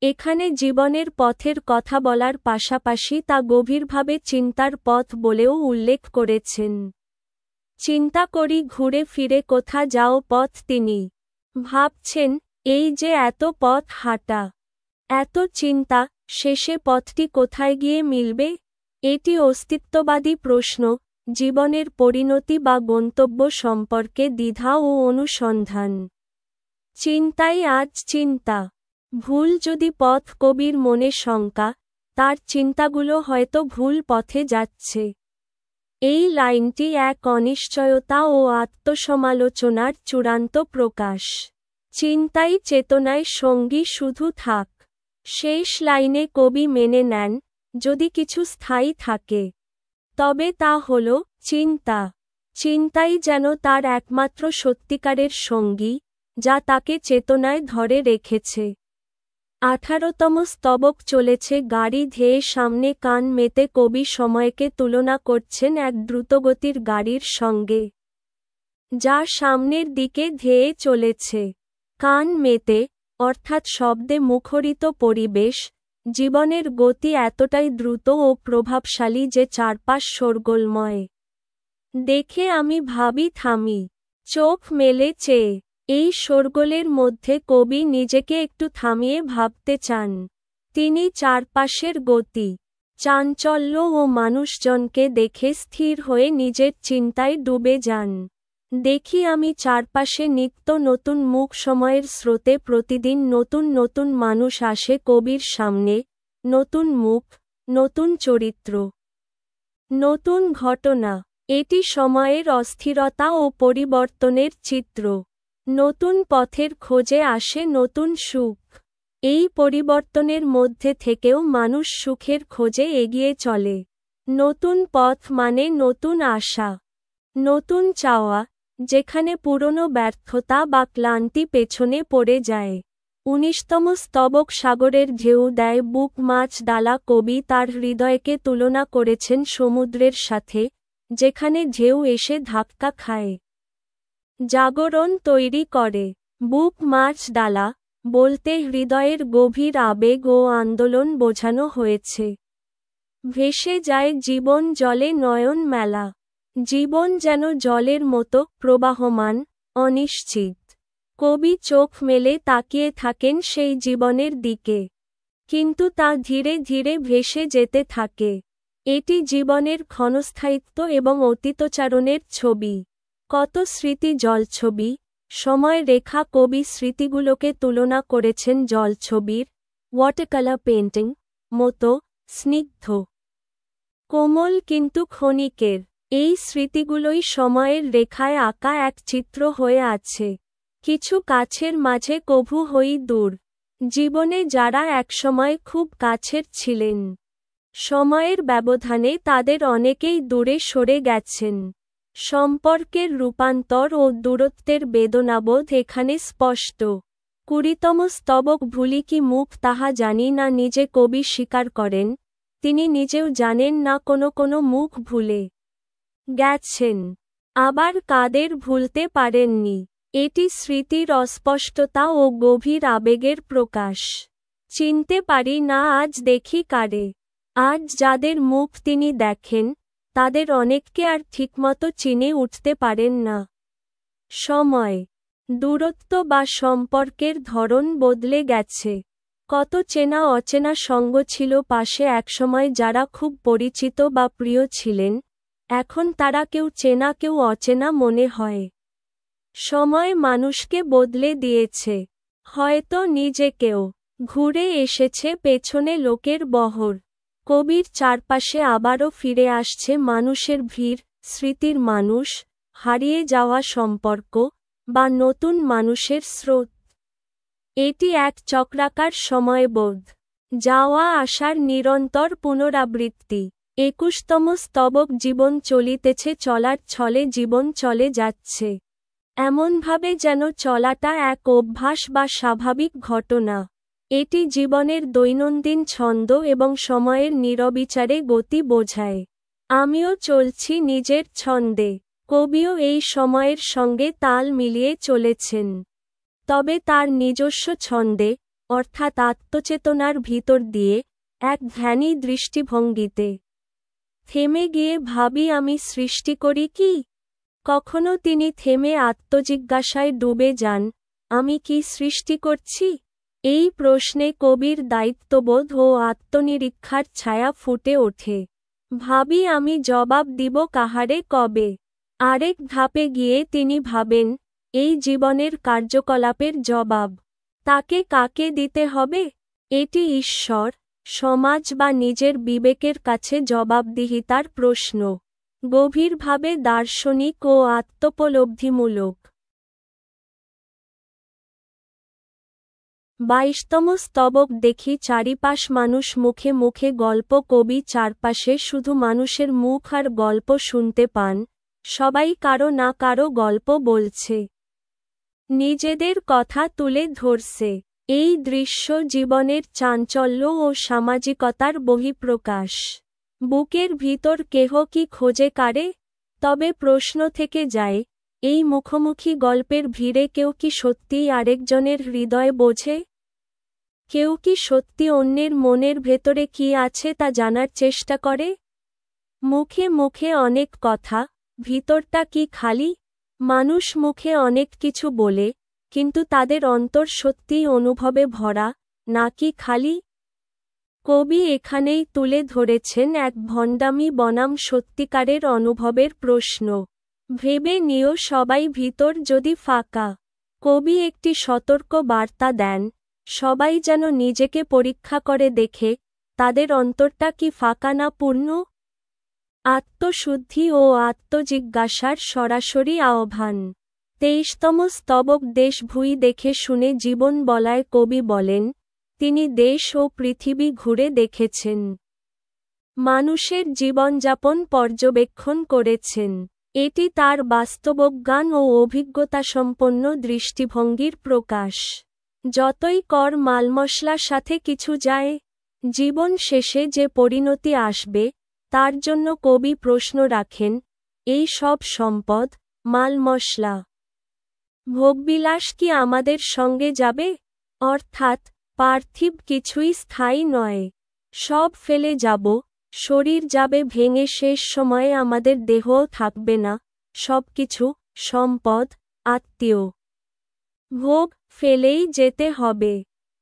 এখানে জীবনের পথের কথা বলার পাশাপাশি তা গভীরভাবে চিন্তার পথ বলেও উল্লেখ করেছেন। চিন্তা করি ঘুরে ফিরে কোথা যাও পথ তিনি। ভাবছেন, এই যে এত পথ হাঁটা, এত চিন্তা, শেষে পথটি কোথায় গিয়ে মিলবে? এটি অস্তিত্ববাদী প্রশ্ন, জীবনের পরিণতি বা গন্তব্য সম্পর্কে দ্বিধা ও অনুসন্ধান। চিন্তাই আজ চিন্তা। ভুল যদি পথ কবির মনে শঙ্কা, তার চিন্তাগুলো হয়তো ভুল পথে যাচ্ছে। এই লাইনটি এক অনিশ্চয়তা ও আত্মসমালোচনার চূড়ান্ত প্রকাশ। চিন্তাই চেতনায় সঙ্গী শুধু থাক। শেষ লাইনে কবি মেনে নেন, যদি কিছু স্থায়ী থাকে, তবে তা হল চিন্তা। চিন্তাই যেন তার একমাত্র সত্যিকারের সঙ্গী, যা তাকে চেতনায় ধরে রেখেছে। ১৮তম স্তবক চলেছে গাড়ি ধেয়ে সামনে কান মেতে কবি সময়কে তুলনা করছেন এক দ্রুতগতির গাড়ির সঙ্গে, যা সামনের দিকে ধেয়ে চলেছে। কান মেতে, অর্থাৎ শব্দে মুখরিত পরিবেশ। জীবনের গতি এতটাই দ্রুত ও প্রভাবশালী যে চারপাশ শোরগোলময়। দেখে আমি ভাবি থামি, চোখ মেলে চেয়ে। এই শোরগোলের মধ্যে কবি নিজেকে একটু থামিয়ে ভাবতে চান। তিনি চারপাশের গতি, চাঞ্চল্য ও মানুষজনকে দেখে স্থির হয়ে নিজের চিন্তায় ডুবে যান। দেখি আমি চারপাশে নিত্য নতুন মুখ, সময়ের স্রোতে প্রতিদিন নতুন নতুন মানুষ আসে কবির সামনে, নতুন মুখ, নতুন চরিত্র, নতুন ঘটনা। এটি সময়ের অস্থিরতা ও পরিবর্তনের চিত্র। নতুন পথের খোঁজে আসে নতুন সুখ। এই পরিবর্তনের মধ্যে থেকেও মানুষ সুখের খোঁজে এগিয়ে চলে। নতুন পথ মানে নতুন আশা, নতুন চাওয়া, যেখানে পুরনো ব্যর্থতা বা ক্লান্তি পেছনে পড়ে যায়। ১৯তম স্তবক সাগরের ঢেউ দেয় বুক মাছ ডালা কবি তার হৃদয়কে তুলনা করেছেন সমুদ্রের সাথে, যেখানে ঢেউ এসে ধাক্কা খায়, জাগরণ তৈরি করে। বুক মাছ ডালা বলতে হৃদয়ের গভীর আবেগ ও আন্দোলন বোঝানো হয়েছে। ভেসে যায় জীবন জলে নয়ন মেলা। জীবন যেন জলের মতো প্রবাহমান, অনিশ্চিত। কবি চোখ মেলে তাকিয়ে থাকেন সেই জীবনের দিকে। কিন্তু তা ধীরে ধীরে ভেসে যেতে থাকে। এটি জীবনের ক্ষণস্থায়িত্ব এবং অতীতচারণের ছবি। কত স্মৃতি জলছবি, সময় রেখা কবি স্মৃতিগুলোকে তুলনা করেছেন জলছবির ওয়াটারকালার পেইন্টিং মতো স্নিগ্ধ, কোমল কিন্তু ক্ষণিকের। এই স্মৃতিগুলোই সময়ের রেখায় আঁকা এক চিত্র হয়ে আছে, কিছু কাছের মাঝে কভু হই দূর। জীবনে যারা একসময় খুব কাছের ছিলেন, সময়ের ব্যবধানে তাদের অনেকেই দূরে সরে গেছেন। সম্পর্কের রূপান্তর ও দূরত্বের বেদনাবোধ এখানে স্পষ্ট। ২০তম স্তবক ভুলি কি মুখ তাহা জানি না নিজে কবি স্বীকার করেন, তিনি নিজেও জানেন না কোনো কোনো মুখ ভুলে গেছেন, আবার কাদের ভুলতে পারেননি। এটি স্মৃতির অস্পষ্টতা ও গভীর আবেগের প্রকাশ। চিনতে পারি না আজ দেখি কারে। আজ যাদের মুখ তিনি দেখেন, তাদের অনেককে আর ঠিকমতো চিনে উঠতে পারেন না। সময়, দূরত্ব বা সম্পর্কের ধরন বদলে গেছে। কত চেনা অচেনা সঙ্গ ছিল পাশে একসময় যারা খুব পরিচিত বা প্রিয় ছিলেন, এখন তারা কেউ চেনা কেউ অচেনা মনে হয়। সময় মানুষকে বদলে দিয়েছে, হয়তো নিজেকেও। ঘুরে এসেছে পেছনে লোকের বহর। কবির চারপাশে আবারও ফিরে আসছে মানুষের ভিড়, স্মৃতির মানুষ, হারিয়ে যাওয়া সম্পর্ক, বা নতুন মানুষের স্রোত। এটি এক চক্রাকার সময়বোধ, যাওয়া আসার নিরন্তর পুনরাবৃত্তি। ২১তম স্তবক জীবন চলিতেছে চলার ছলে জীবন চলে যাচ্ছে, এমনভাবে যেন চলাটা এক অভ্যাস বা স্বাভাবিক ঘটনা। এটি জীবনের দৈনন্দিন ছন্দ এবং সময়ের নিরবিচারে গতি বোঝায়। আমিও চলছি নিজের ছন্দে, কবিও এই সময়ের সঙ্গে তাল মিলিয়ে চলেছেন, তবে তার নিজস্ব ছন্দে, অর্থাৎ আত্মচেতনার ভিতর দিয়ে, এক ধ্যানী দৃষ্টিভঙ্গিতে। থেমে গিয়ে ভাবি আমি সৃষ্টি করি কি? কখনো তিনি থেমে আত্মজিজ্ঞাসায় ডুবে যান, আমি কি সৃষ্টি করছি? এই প্রশ্নে কবির দায়িত্ববোধ ও আত্মনিরীক্ষার ছায়া ফুটে ওঠে। ভাবি আমি জবাব দিব কাহারে কবে? আরেক ধাপে গিয়ে তিনি ভাবেন, এই জীবনের কার্যকলাপের জবাব তাকে কাকে দিতে হবে? এটি ঈশ্বর, সমাজ বা নিজের বিবেকের কাছে জবাবদিহিতার প্রশ্ন, গভীরভাবে দার্শনিক ও আত্মোপলব্ধিমূলক। ২২তম স্তবক দেখি চারিপাশ মানুষ মুখে মুখে গল্প কবি চারপাশে শুধু মানুষের মুখ আর গল্প শুনতে পান, সবাই কারো না কারো গল্প বলছে, নিজেদের কথা তুলে ধরছে। এই দৃশ্য জীবনের চাঞ্চল্য ও সামাজিকতার বহিঃপ্রকাশ। বুকের ভিতর কেহ কি খোঁজে কারে? তবে প্রশ্ন থেকে যায়, এই মুখোমুখি গল্পের ভিড়ে কেউ কি সত্যিই আরেকজনের হৃদয় বোঝে? কেউ কি সত্যি অন্যের মনের ভেতরে কি আছে তা জানার চেষ্টা করে? মুখে মুখে অনেক কথা, ভিতরটা কি খালি? মানুষ মুখে অনেক কিছু বলে, কিন্তু তাদের অন্তর সত্যিই অনুভবে ভরা, নাকি খালি? কবি এখানেই তুলে ধরেছেন এক ভণ্ডামি বনাম সত্যিকারের অনুভবের প্রশ্ন। ভেবে নিও সবাই ভিতর যদি ফাঁকা। কবি একটি সতর্ক বার্তা দেন, সবাই যেন নিজেকে পরীক্ষা করে দেখে, তাদের অন্তরটা কি ফাঁকা না পূর্ণ? আত্মশুদ্ধি ও আত্মজিজ্ঞাসার সরাসরি আহ্বান। ২৩তম স্তবক দেশ ভুঁই দেখে শুনে জীবন বলায় কবি বলেন, তিনি দেশ ও পৃথিবী ঘুরে দেখেছেন, মানুষের জীবনযাপন পর্যবেক্ষণ করেছেন। এটি তার বাস্তবজ্ঞান ও অভিজ্ঞতাসম্পন্ন দৃষ্টিভঙ্গির প্রকাশ। যতই কর মালমশলার সাথে কিছু যায়, জীবন শেষে যে পরিণতি আসবে, তার জন্য কবি প্রশ্ন রাখেন, এই সব সম্পদ, মালমশলা, ভোগবিলাস কি আমাদের সঙ্গে যাবে? অর্থাৎ, পার্থিব কিছুই স্থায়ী নয়। সব ফেলে যাব, শরীর যাবে ভেঙে শেষ সময়ে আমাদের দেহও থাকবে না, সবকিছু, সম্পদ, আত্মীয়, ভোগ, ফেলেই যেতে হবে।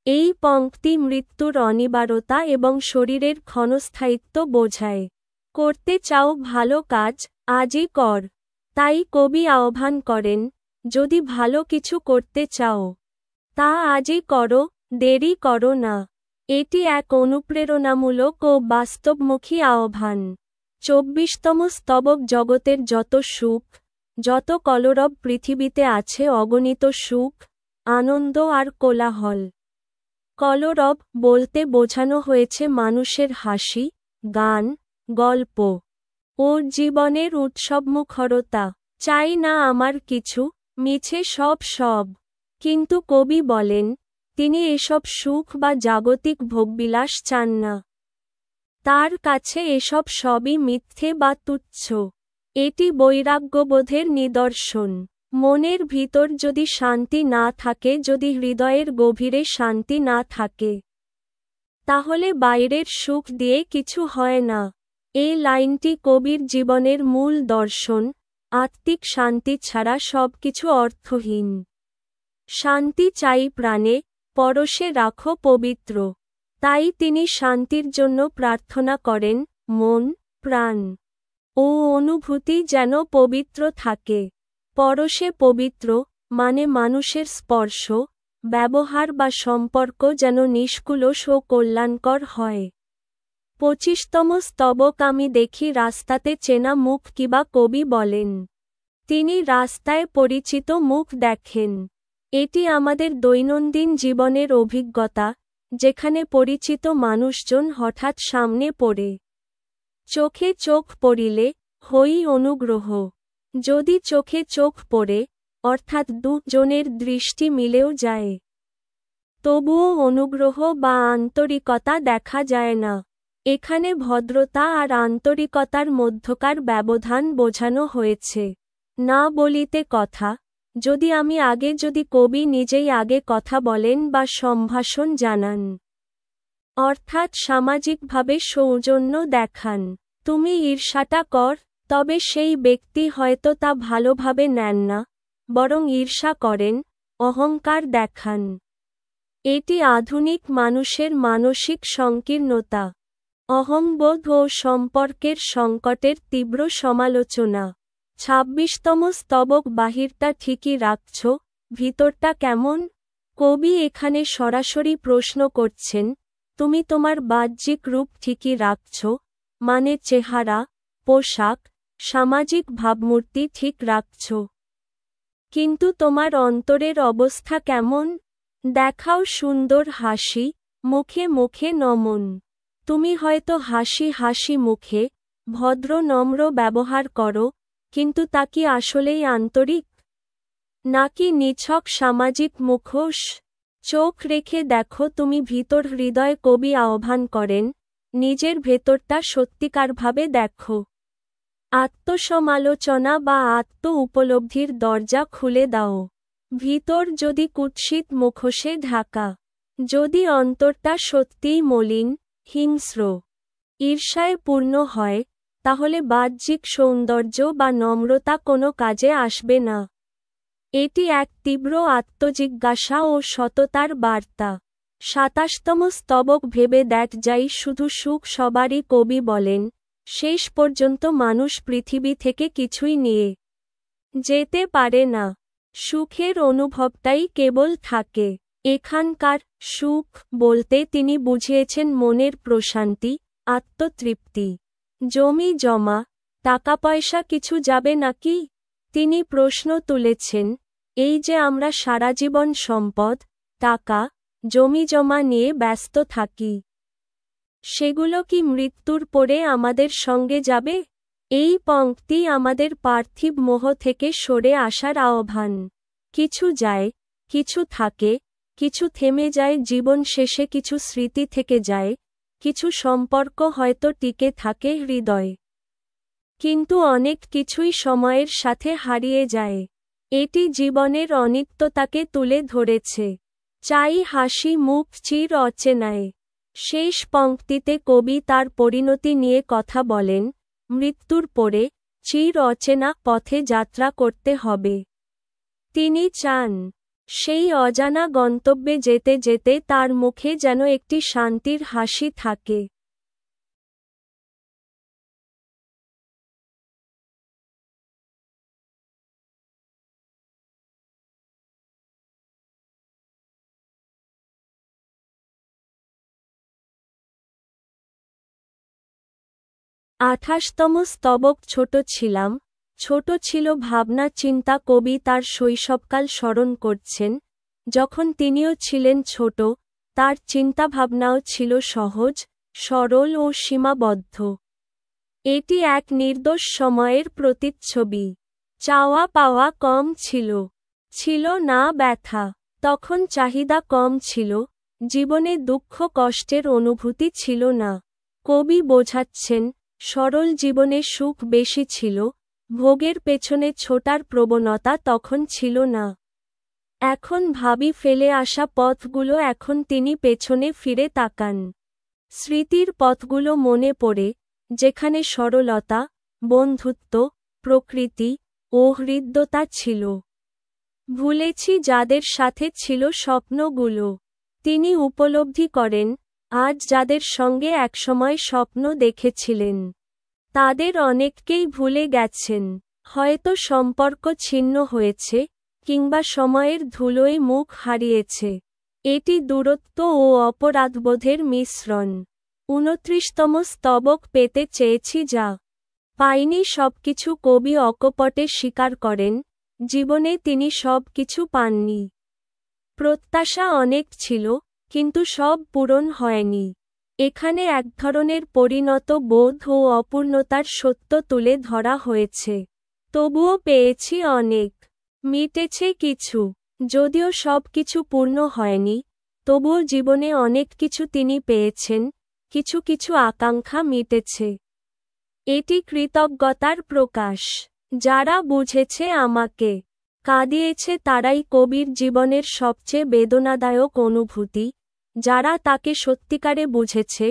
এই পংক্তি মৃত্যুর অনিবার্যতা এবং শরীরের ক্ষণস্থায়িত্ব বোঝায়। করতে চাও ভালো কাজ, আজই কর। তাই কবি আহ্বান করেন, যদি ভালো কিছু করতে চাও, তা আজই করো, দেরি করো না। এটি এক অনুপ্রেরণামূলক ও বাস্তবমুখী আহ্বান। 24তম স্তবক জগতের যত সুখ, যত কলরব পৃথিবীতে আছে অগণিত সুখ, আনন্দ আর কোলাহল। কলরব বলতে বোঝানো হয়েছে মানুষের হাসি, গান, গল্প ও জীবনের উৎসবমুখরতা। চাই না আমার কিছু, মিছে সব। কিন্তু কবি বলেন, তিনি এসব সুখ বা জাগতিক ভোগবিলাস চান না। তার কাছে এসব সবই মিথ্যে বা তুচ্ছ। এটি বৈরাগ্যবোধের নিদর্শন। মনের ভিতর যদি শান্তি না থাকে, যদি হৃদয়ের গভীরে শান্তি না থাকে, তাহলে বাইরের সুখ দিয়ে কিছু হয় না। এই লাইনটি কবির জীবনের মূল দর্শন। আত্মিক শান্তি ছাড়া সবকিছু অর্থহীন। শান্তি চাই প্রাণে, পরশে রাখো পবিত্র। তাই তিনি শান্তির জন্য প্রার্থনা করেন, মন, প্রাণ ও অনুভূতি যেন পবিত্র থাকে। পরশে পবিত্র মানে মানুষের স্পর্শ, ব্যবহার বা সম্পর্ক যেন নিষ্কলুষ ও কল্যাণকর হয়। 25তম স্তবক আমি দেখি রাস্তাতে চেনা মুখ কিবা কবি বলেন, তিনি রাস্তায় পরিচিত মুখ দেখেন। এটি আমাদের দৈনন্দিন জীবনের অভিজ্ঞতা, যেখানে পরিচিত মানুষজন হঠাৎ সামনে পড়ে। চোখে চোখ পড়িলে হই অনুগ্রহ। যদি চোখে চোখ পড়ে, অর্থাৎ দুজনের দৃষ্টি মিলেও যায়, তবুও অনুগ্রহ বা আন্তরিকতা দেখা যায় না। এখানে ভদ্রতা আর আন্তরিকতার মধ্যকার ব্যবধান বোঝানো হয়েছে। না বলিতে কথা, যদি কবি নিজেই আগে কথা বলেন বা সম্ভাষণ জানান, অর্থাৎ সামাজিকভাবে সৌজন্য দেখান। তুমি ঈর্ষাটা কর, তবে সেই ব্যক্তি হয়তো তা ভালোভাবে নেন না, বরং ঈর্ষা করেন, অহংকার দেখান। এটি আধুনিক মানুষের মানসিক সংকীর্ণতা, অহংবোধ ও সম্পর্কের সংকটের তীব্র সমালোচনা। 26তম স্তবক বাহিরটা ঠিকই রাখছ, ভিতরটা কেমন? কবি এখানে সরাসরি প্রশ্ন করছেন, তুমি তোমার বাহ্যিক রূপ ঠিকই রাখছ, মানে চেহারা, পোশাক, সামাজিক ভাবমূর্তি ঠিক রাখছ, কিন্তু তোমার অন্তরের অবস্থা কেমন? দেখাও সুন্দর হাসি, মুখে মুখে নমন। তুমি হয়তো হাসি মুখে, ভদ্র নম্র ব্যবহার করো, কিন্তু তা কি আসলেই আন্তরিক? নাকি নিছক সামাজিক মুখোশ? চোখ রেখে দেখো তুমি ভিতর হৃদয়। কবি আহ্বান করেন, নিজের ভেতরটা সত্যিকারভাবে দেখো। আত্মসমালোচনা বা আত্ম উপলব্ধির দরজা খুলে দাও। ভিতর যদি কুৎসিত মুখোশে ঢাকা, যদি অন্তরটা সত্যিই মলিন, হিংস্র, ঈর্ষায় পূর্ণ হয়, তাহলে বাহ্যিক সৌন্দর্য বা নম্রতা কোনো কাজে আসবে না। এটি এক তীব্র আত্মজিজ্ঞাসা ও সততার বার্তা। 27তম স্তবক ভেবে দেখ যাই শুধু সুখ সবারই। কবি বলেন, শেষ পর্যন্ত মানুষ পৃথিবী থেকে কিছুই নিয়ে যেতে পারে না। সুখের অনুভবটাই কেবল থাকে। এখানকার সুখ বলতে তিনি বুঝিয়েছেন মনের প্রশান্তি, আত্মতৃপ্তি। জমি জমা, টাকা পয়সা কিছু যাবে নাকি? তিনি প্রশ্ন তুলেছেন, এই যে আমরা সারা জীবন সম্পদ, টাকা, জমি জমা নিয়ে ব্যস্ত থাকি, সেগুলো কি মৃত্যুর পরে আমাদের সঙ্গে যাবে? এই পংক্তি আমাদের পার্থিব মোহ থেকে সরে আসার আহ্বান। কিছু যায়, কিছু থাকে, কিছু থেমে যায় জীবন শেষে, কিছু স্মৃতি থেকে যায়, কিছু সম্পর্ক হয়তো টিকে থাকে হৃদয়ে, কিন্তু অনেক কিছুই সময়ের সাথে হারিয়ে যায়। এটি জীবনের অনিত্যতাকে তুলে ধরেছে। চাই হাসি মুখ চির অচেনায়। শেষ পংক্তিতে কবি তার পরিণতি নিয়ে কথা বলেন, মৃত্যুর পরে চির অচেনা পথে যাত্রা করতে হবে। তিনি চান সেই অজানা গন্তব্যে যেতে যেতে তার মুখে যেন একটি শান্তির হাসি থাকে। আঠাশতম স্তবক ছোট ছিলাম, ছোট ছিল ভাবনা চিন্তা। কবি তার শৈশবকাল স্মরণ করছেন, যখন তিনিও ছিলেন ছোট, তার চিন্তাভাবনাও ছিল সহজ, সরল ও সীমাবদ্ধ। এটি এক নির্দোষ সময়ের প্রতিচ্ছবি। চাওয়া পাওয়া কম ছিল, ছিল না ব্যথা। তখন চাহিদা কম ছিল, জীবনে দুঃখ কষ্টের অনুভূতি ছিল না। কবি বোঝাচ্ছেন, সরল জীবনে সুখ বেশি ছিল, ভোগের পেছনে ছোটার প্রবণতা তখন ছিল না। এখন ভাবি ফেলে আসা পথগুলো, এখন তিনি পেছনে ফিরে তাকান। স্মৃতির পথগুলো মনে পড়ে, যেখানে সরলতা, বন্ধুত্ব, প্রকৃতি ও হৃদ্যতা ছিল। ভুলেছি যাদের সাথে ছিল স্বপ্নগুলো। তিনি উপলব্ধি করেন, আজ যাদের সঙ্গে একসময় স্বপ্ন দেখেছিলেন, তাদের অনেককেই ভুলে গেছেন। হয়তো সম্পর্ক ছিন্ন হয়েছে, কিংবা সময়ের ধুলোয় মুখ হারিয়েছে। এটি দূরত্ব ও অপরাধবোধের মিশ্রণ। ২৯তম স্তবক পেতে চেয়েছি যা পাইনি সবকিছু। কবি অকপটে স্বীকার করেন, জীবনে তিনি সব কিছু পাননি। প্রত্যাশা অনেক ছিল, কিন্তু সব পূরণ হয়নি। এখানে এক ধরনের পরিণত বোধ ও অপূর্ণতার সত্য তুলে ধরা হয়েছে। তবুও পেয়েছি অনেক, মিটেছে কিছু। যদিও সব কিছু পূর্ণ হয়নি, তবুও জীবনে অনেক কিছু তিনি পেয়েছেন, কিছু কিছু আকাঙ্ক্ষা মিটেছে। এটি কৃতজ্ঞতার প্রকাশ। যারা বুঝেছে আমাকে, কাঁদিয়েছে, তারাই কবির জীবনের সবচেয়ে বেদনাদায়ক অনুভূতি। যারা তাকে সত্যিকারে বুঝেছে,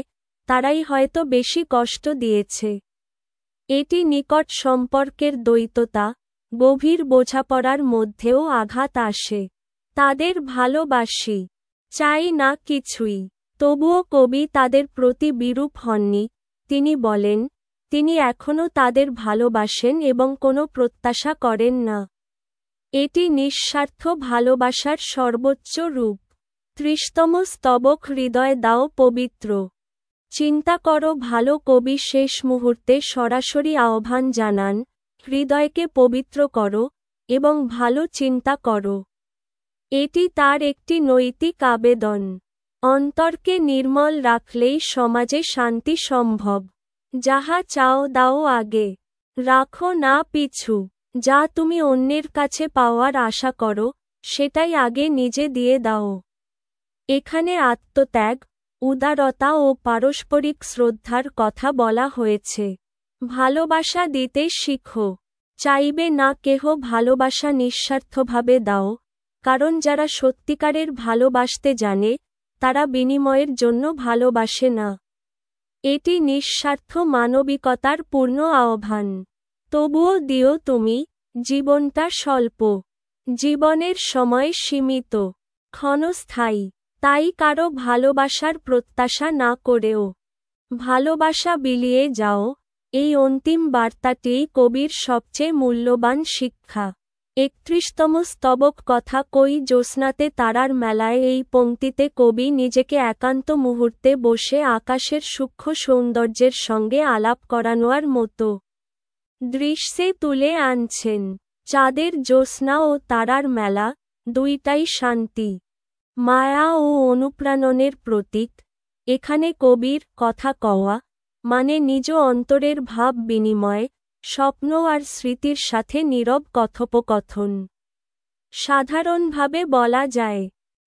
তারাই হয়তো বেশি কষ্ট দিয়েছে। এটি নিকট সম্পর্কের দ্বৈততা, গভীর বোঝাপড়ার মধ্যেও আঘাত আসে। তাদের ভালোবাসি, চাই না কিছুই। তবুও কবি তাদের প্রতি বিরূপ হননি। তিনি বলেন, তিনি এখনও তাদের ভালোবাসেন এবং কোনো প্রত্যাশা করেন না। এটি নিঃস্বার্থ ভালোবাসার সর্বোচ্চ রূপ। ৩০তম স্তবক হৃদয় দাও পবিত্র। চিন্তা করো ভালো। কবি শেষ মুহূর্তে সরাসরি আহ্বান জানান, হৃদয়কে পবিত্র করো এবং ভালো চিন্তা করো। এটি তার একটি নৈতিক আবেদন। অন্তরকে নির্মল রাখলেই সমাজে শান্তি সম্ভব। যাহা চাও দাও আগে, রাখো না পিছু। যা তুমি অন্যের কাছে পাওয়ার আশা করো, সেটাই আগে নিজে দিয়ে দাও। এখানে আত্মত্যাগ, উদারতা ও পারস্পরিক শ্রদ্ধার কথা বলা হয়েছে। ভালোবাসা দিতে শিখো। চাইবে না কেহ ভালোবাসা নিঃস্বার্থভাবে দাও, কারণ যারা সত্যিকারের ভালোবাসতে জানে, তারা বিনিময়ের জন্য ভালোবাসে না। এটি নিঃস্বার্থ মানবিকতার পূর্ণ আহ্বান। তবুও দিও তুমি, জীবনটা স্বল্প। জীবনের সময় সীমিত, ক্ষণস্থায়ী। তাই কারো ভালোবাসার প্রত্যাশা না করেও ভালোবাসা বিলিয়ে যাও। এই অন্তিম বার্তাটিই কবির সবচেয়ে মূল্যবান শিক্ষা। ৩১তম স্তবক কথা কই জ্যোৎস্নাতে তারার মেলায়। এই পংক্তিতে কবি নিজেকে একান্ত মুহূর্তে বসে আকাশের সূক্ষ্ম সৌন্দর্যের সঙ্গে আলাপ করানোর মতো দৃশ্যে তুলে আনছেন। চাঁদের জ্যোৎস্না ও তারার মেলা, দুইটাই শান্তি, মায়া ও অনুপ্রাণনের প্রতীক। এখানে কবির কথা কওয়া মানে নিজ অন্তরের ভাব বিনিময়, স্বপ্ন আর স্মৃতির সাথে নীরব কথোপকথন। সাধারণভাবে বলা যায়,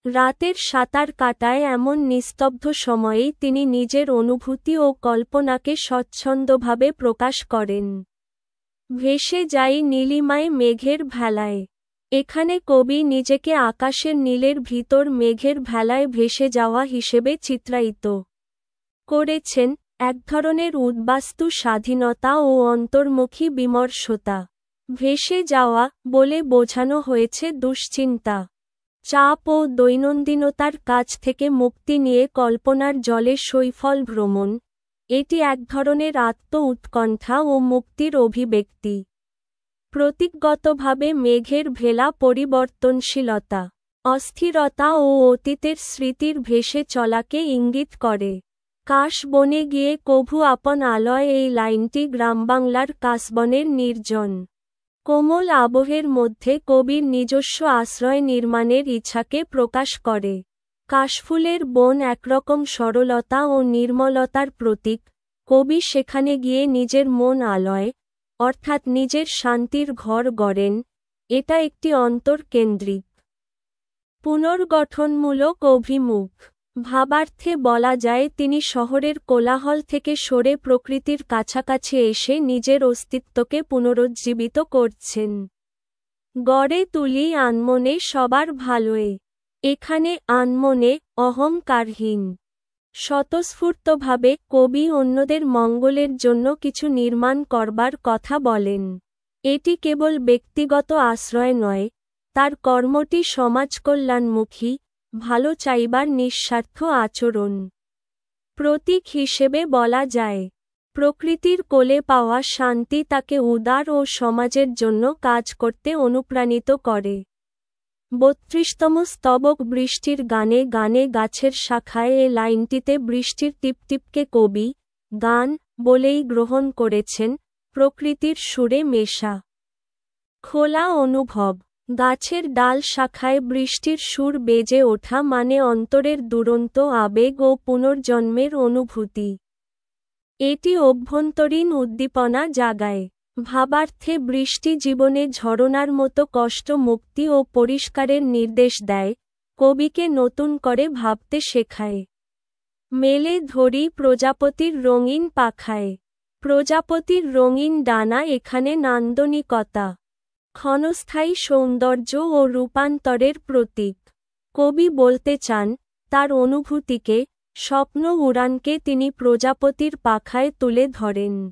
রাতের সাঁতার কাটায় এমন নিস্তব্ধ সময়েই তিনি নিজের অনুভূতি ও কল্পনাকে স্বচ্ছন্দভাবে প্রকাশ করেন। ভেসে যাই নীলিমায় মেঘের ভেলায়। এখানে কবি নিজেকে আকাশের নীলের ভিতর মেঘের ভেলায় ভেসে যাওয়া হিসেবে চিত্রায়িত করেছেন, এক ধরনের উদ্বাস্তু স্বাধীনতা ও অন্তর্মুখী বিমর্ষতা। ভেসে যাওয়া বলে বোঝানো হয়েছে দুশ্চিন্তা, চাপ ও দৈনন্দিনতার কাছ থেকে মুক্তি নিয়ে কল্পনার জলে শৈফল ভ্রমণ, এটি এক ধরনের আত্ম-উৎকণ্ঠা ও মুক্তির অভিব্যক্তি। প্রতীকগতভাবে মেঘের ভেলা পরিবর্তনশীলতা, অস্থিরতা ও অতীতের স্মৃতির ভেসে চলাকে ইঙ্গিত করে। কাশ বনে গিয়ে কভু আপন আলয়, এই লাইনটি গ্রামবাংলার কাশবনের নির্জন কোমল আবহের মধ্যে কবির নিজস্ব আশ্রয় নির্মাণের ইচ্ছাকে প্রকাশ করে। কাশফুলের বন একরকম সরলতা ও নির্মলতার প্রতীক। কবি সেখানে গিয়ে নিজের মন আলয়, অর্থাৎ নিজের শান্তির ঘর গড়েন। এটা একটি অন্তর্কেন্দ্রিক পুনর্গঠনমূলক অভিমুখ। ভাবার্থে বলা যায় তিনি শহরের কোলাহল থেকে সরে প্রকৃতির কাছাকাছি এসে নিজের অস্তিত্বকে পুনরুজ্জীবিত করছেন। গড়ে তুলি আনমনে সবার ভালোয়। এখানে আনমনে, অহংকারহীন, স্বতঃস্ফূর্তভাবে কবি অন্যদের মঙ্গলের জন্য কিছু নির্মাণ করবার কথা বলেন। এটি কেবল ব্যক্তিগত আশ্রয় নয়, তার কর্মটি সমাজকল্যাণমুখী, ভালো চাইবার নিঃস্বার্থ আচরণ। প্রতীক হিসেবে বলা যায়, প্রকৃতির কোলে পাওয়া শান্তি তাকে উদার ও সমাজের জন্য কাজ করতে অনুপ্রাণিত করে। ৩২তম স্তবক বৃষ্টির গানে গানে গাছের শাখায়, এ লাইনটিতে বৃষ্টির টিপটিপকে কবি গান বলেই গ্রহণ করেছেন, প্রকৃতির সুরে মেশা খোলা অনুভব। গাছের ডাল শাখায় বৃষ্টির সুর বেজে ওঠা মানে অন্তরের দুরন্ত আবেগ ও পুনর্জন্মের অনুভূতি। এটি অভ্যন্তরীণ উদ্দীপনা জাগায়। ভাবার্থে বৃষ্টি জীবনে ঝরনার মতো কষ্ট মুক্তি ও পরিষ্কারের নির্দেশ দেয়, কবিকে নতুন করে ভাবতে শেখায়। মেলে ধরি প্রজাপতির রঙিন পাখায়। প্রজাপতির রঙিন ডানা এখানে নান্দনিকতা, ক্ষণস্থায়ী সৌন্দর্য ও রূপান্তরের প্রতীক। কবি বলতে চান, তার অনুভূতিকে, স্বপ্ন উড়ানকে তিনি প্রজাপতির পাখায় তুলে ধরেন।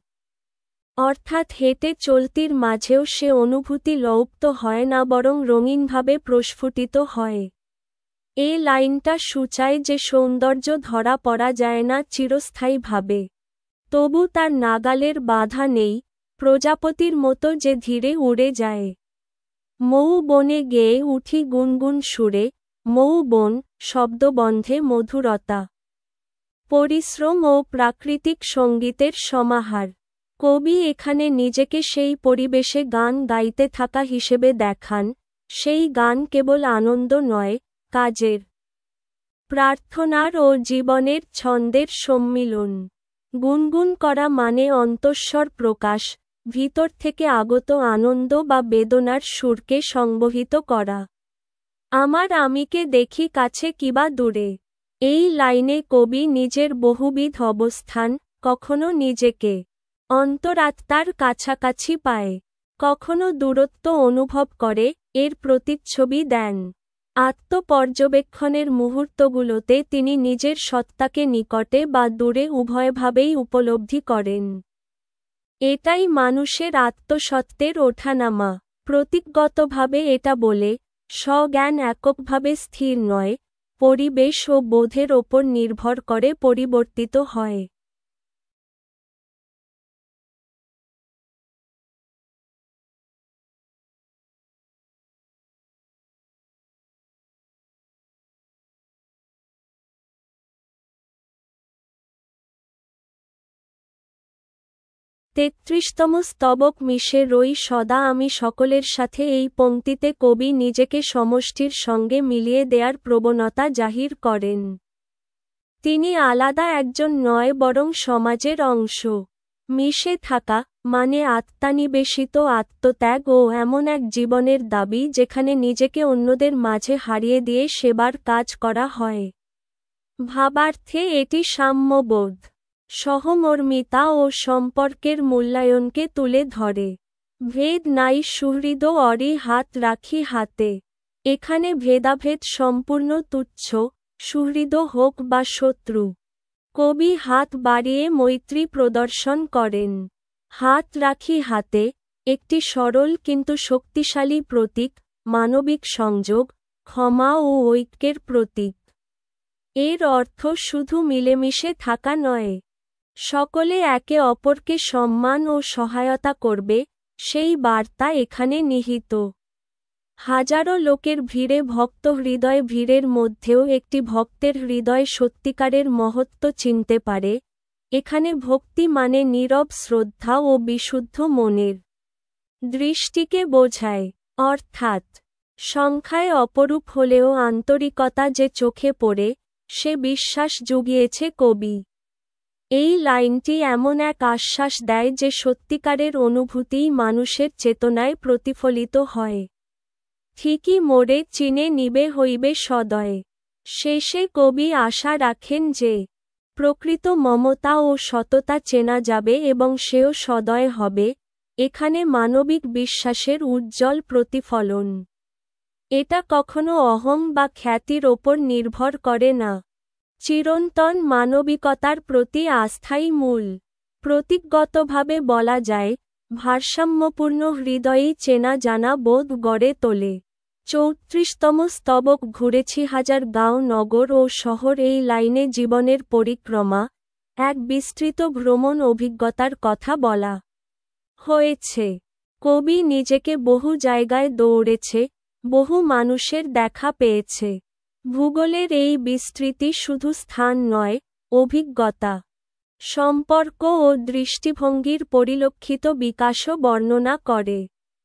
অর্থাৎ হেঁটে চলতির মাঝেও সে অনুভূতি লুপ্ত হয় না, বরং রঙিনভাবে প্রস্ফুটিত হয়। এ লাইনটা সূচায় যে সৌন্দর্য ধরা পড়া যায় না চিরস্থায়ীভাবে, তবু তার নাগালের বাধা নেই, প্রজাপতির মতো যে ধীরে উড়ে যায়। মৌ বনে গেয়ে উঠি গুনগুন সুরে, মৌ বন শব্দবন্ধে মধুরতা, পরিশ্রম ও প্রাকৃতিক সঙ্গীতের সমাহার। কবি এখানে নিজেকে সেই পরিবেশে গান গাইতে থাকা হিসেবে দেখান। সেই গান কেবল আনন্দ নয়, কাজের, প্রার্থনার ও জীবনের ছন্দের সম্মিলন। গুনগুন করা মানে অন্তঃস্বর প্রকাশ, ভিতর থেকে আগত আনন্দ বা বেদনার সুরকে সংবহিত করা। আমার আমিকে দেখি কাছে কিবা দূরে, এই লাইনে কবি নিজের বহুবিধ অবস্থান, কখনো নিজেকে অন্তরাত্মার কাছাকাছি পায়, কখনো দূরত্ব অনুভব করে, এর প্রতিচ্ছবি দেন। আত্মপর্যবেক্ষণের মুহূর্তগুলোতে তিনি নিজের সত্তাকে নিকটে বা দূরে উভয়ভাবেই উপলব্ধি করেন। এটাই মানুষের আত্মসত্ত্বের ওঠানামা। প্রতীকগতভাবে এটা বলে, স্বজ্ঞান এককভাবে স্থির নয়, পরিবেশ ও বোধের ওপর নির্ভর করে পরিবর্তিত হয়। তেত্রিশতম স্তবক মিশে রই সদা আমি সকলের সাথে। এই পংক্তিতে কবি নিজেকে সমষ্টির সঙ্গে মিলিয়ে দেয়ার প্রবণতা জাহির করেন। তিনি আলাদা একজন নয়, বরং সমাজের অংশ। মিশে থাকা মানে আত্মানিবেশিত আত্মত্যাগ ও এমন এক জীবনের দাবি যেখানে নিজেকে অন্যদের মাঝে হারিয়ে দিয়ে সেবার কাজ করা হয়। ভাবার্থে এটি সাম্যবোধ, সহমর্মিতা ও সম্পর্কের মূল্যায়নকে তুলে ধরে। ভেদ নাই সুহৃদ অরি হাত রাখি হাতে। এখানে ভেদাভেদ সম্পূর্ণ তুচ্ছ, সুহৃদ হোক বা শত্রু। কবি হাত বাড়িয়ে মৈত্রী প্রদর্শন করেন। হাত রাখি হাতে, একটি সরল কিন্তু শক্তিশালী প্রতীক, মানবিক সংযোগ, ক্ষমা ও ঐক্যের প্রতীক। এর অর্থ শুধু মিলেমিশে থাকা নয়, সকলে একে অপরকে সম্মান ও সহায়তা করবে, সেই বার্তা এখানে নিহিত। হাজারো লোকের ভিড়ে ভক্ত হৃদয় ভিড়ের মধ্যেও একটি ভক্তের হৃদয় সত্যিকারের মহত্ব চিনতে পারে। এখানে ভক্তি মানে নীরব শ্রদ্ধা ও বিশুদ্ধ মনের দৃষ্টিকে বোঝায়, অর্থাৎ সংখ্যায় অপরূপ হলেও আন্তরিকতা যে চোখে পড়ে, সে বিশ্বাস জুগিয়েছে কবি। এই লাইনটি এমন এক আশ্বাস দেয় যে সত্যিকারের অনুভূতিই মানুষের চেতনায় প্রতিফলিত হয়। ঠিকই মোড়ে চিনে নিবে হইবে সদয়। শেষে কবি আশা রাখেন যে প্রকৃত মমতা ও সততা চেনা যাবে এবং সেও সদয় হবে, এখানে মানবিক বিশ্বাসের উজ্জ্বল প্রতিফলন। এটা কখনো অহং বা খ্যাতির ওপর নির্ভর করে না, চিরন্তন মানবিকতার প্রতি আস্থাই মূল। প্রতীকগতভাবে বলা যায়, ভারসাম্যপূর্ণ হৃদয়েই চেনা জানা বোধ গড়ে তোলে। 34তম স্তবক ঘুরেছি হাজার গাঁও নগর ও শহর এই লাইনে জীবনের পরিক্রমা, এক বিস্তৃত ভ্রমণ অভিজ্ঞতার কথা বলা হয়েছে। কবি নিজেকে বহু জায়গায় দৌড়েছে, বহু মানুষের দেখা পেয়েছে। ভূগোলের এই বিস্তৃতি শুধু স্থান নয়, অভিজ্ঞতা, সম্পর্ক ও দৃষ্টিভঙ্গির পরিলক্ষিত বিকাশও বর্ণনা করে।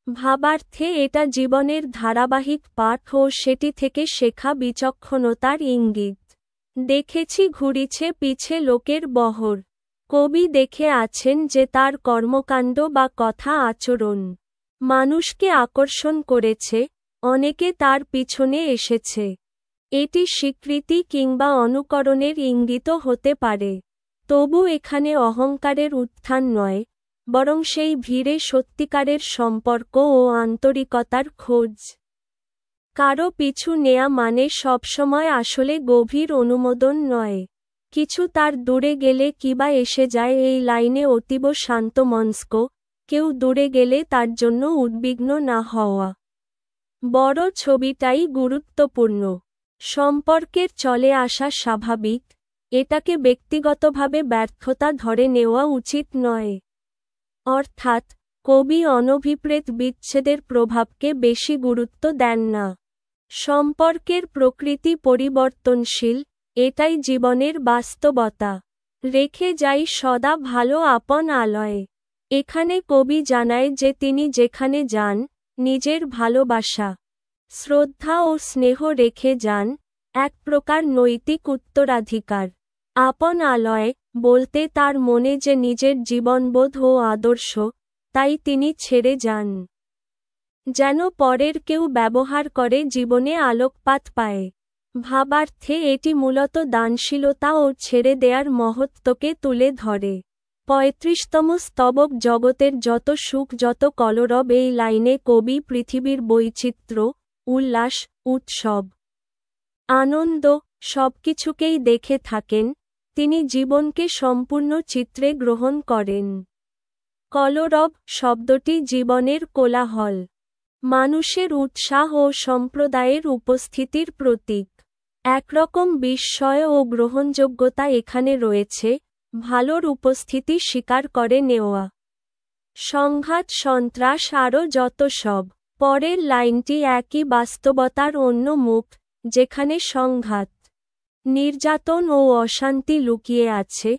ভাবার্থে এটা জীবনের ধারাবাহিক পাঠ ও সেটি থেকে শেখা বিচক্ষণতার ইঙ্গিত। দেখেছি ঘুরিছে পিছে লোকের বহর। কবি দেখে আছেন যে তার কর্মকাণ্ড বা কথা আচরণ মানুষকে আকর্ষণ করেছে, অনেকে তার পিছনে এসেছে। এটি স্বীকৃতি কিংবা অনুকরণের ইঙ্গিতও হতে পারে। তবু এখানে অহংকারের উত্থান নয়, বরং সেই ভিড়ে সত্যিকারের সম্পর্ক ও আন্তরিকতার খোঁজ। কারো পিছু নেয়া মানে সবসময় আসলে গভীর অনুমোদন নয়। কিছু তার দূরে গেলে কিবা এসে যায় এই লাইনে অতীব শান্তমনস্ক, কেউ দূরে গেলে তার জন্য উদ্বিগ্ন না হওয়া। বড় ছবিটাই গুরুত্বপূর্ণ। সম্পর্কের চলে আসা স্বাভাবিক, এটাকে ব্যক্তিগতভাবে ব্যর্থতা ধরে নেওয়া উচিত নয়। অর্থাৎ, কবি অনভিপ্রেত বিচ্ছেদের প্রভাবকে বেশি গুরুত্ব দেন না। সম্পর্কের প্রকৃতি পরিবর্তনশীল, এটাই জীবনের বাস্তবতা। রেখে যাই সদা ভালো আপন আলয়ে। এখানে কবি জানায় যে তিনি যেখানে যান, নিজের ভালোবাসা, শ্রদ্ধা ও স্নেহ রেখে যান, এক প্রকার নৈতিক উত্তরাধিকার। আপন আলয় বলতে তার মনে যে নিজের জীবনবোধ ও আদর্শ, তাই তিনি ছেড়ে যান, যেন পরের কেউ ব্যবহার করে জীবনে আলোকপাত পায়। ভাবার্থে এটি মূলত দানশীলতা ও ছেড়ে দেয়ার মহত্বকে তুলে ধরে। 35তম স্তবক জগতের যত সুখ যত কলরব এই লাইনে কবি পৃথিবীর বৈচিত্র্য, উল্লাস, উৎসব, আনন্দ সবকিছুকেই দেখে থাকেন। তিনি জীবনকে সম্পূর্ণ চিত্রে গ্রহণ করেন। কলরব শব্দটি জীবনের কোলাহল, মানুষের উৎসাহ ও সম্প্রদায়ের উপস্থিতির প্রতীক। একরকম বিস্ময় ও গ্রহণযোগ্যতা এখানে রয়েছে, ভালোর উপস্থিতি স্বীকার করে নেওয়া। সংঘাত সন্ত্রাস আরও যত সব। পরের লাইনটি একই বাস্তবতার অন্য মুখ, যেখানে সংঘাত, নির্যাতন ও অশান্তি লুকিয়ে আছে,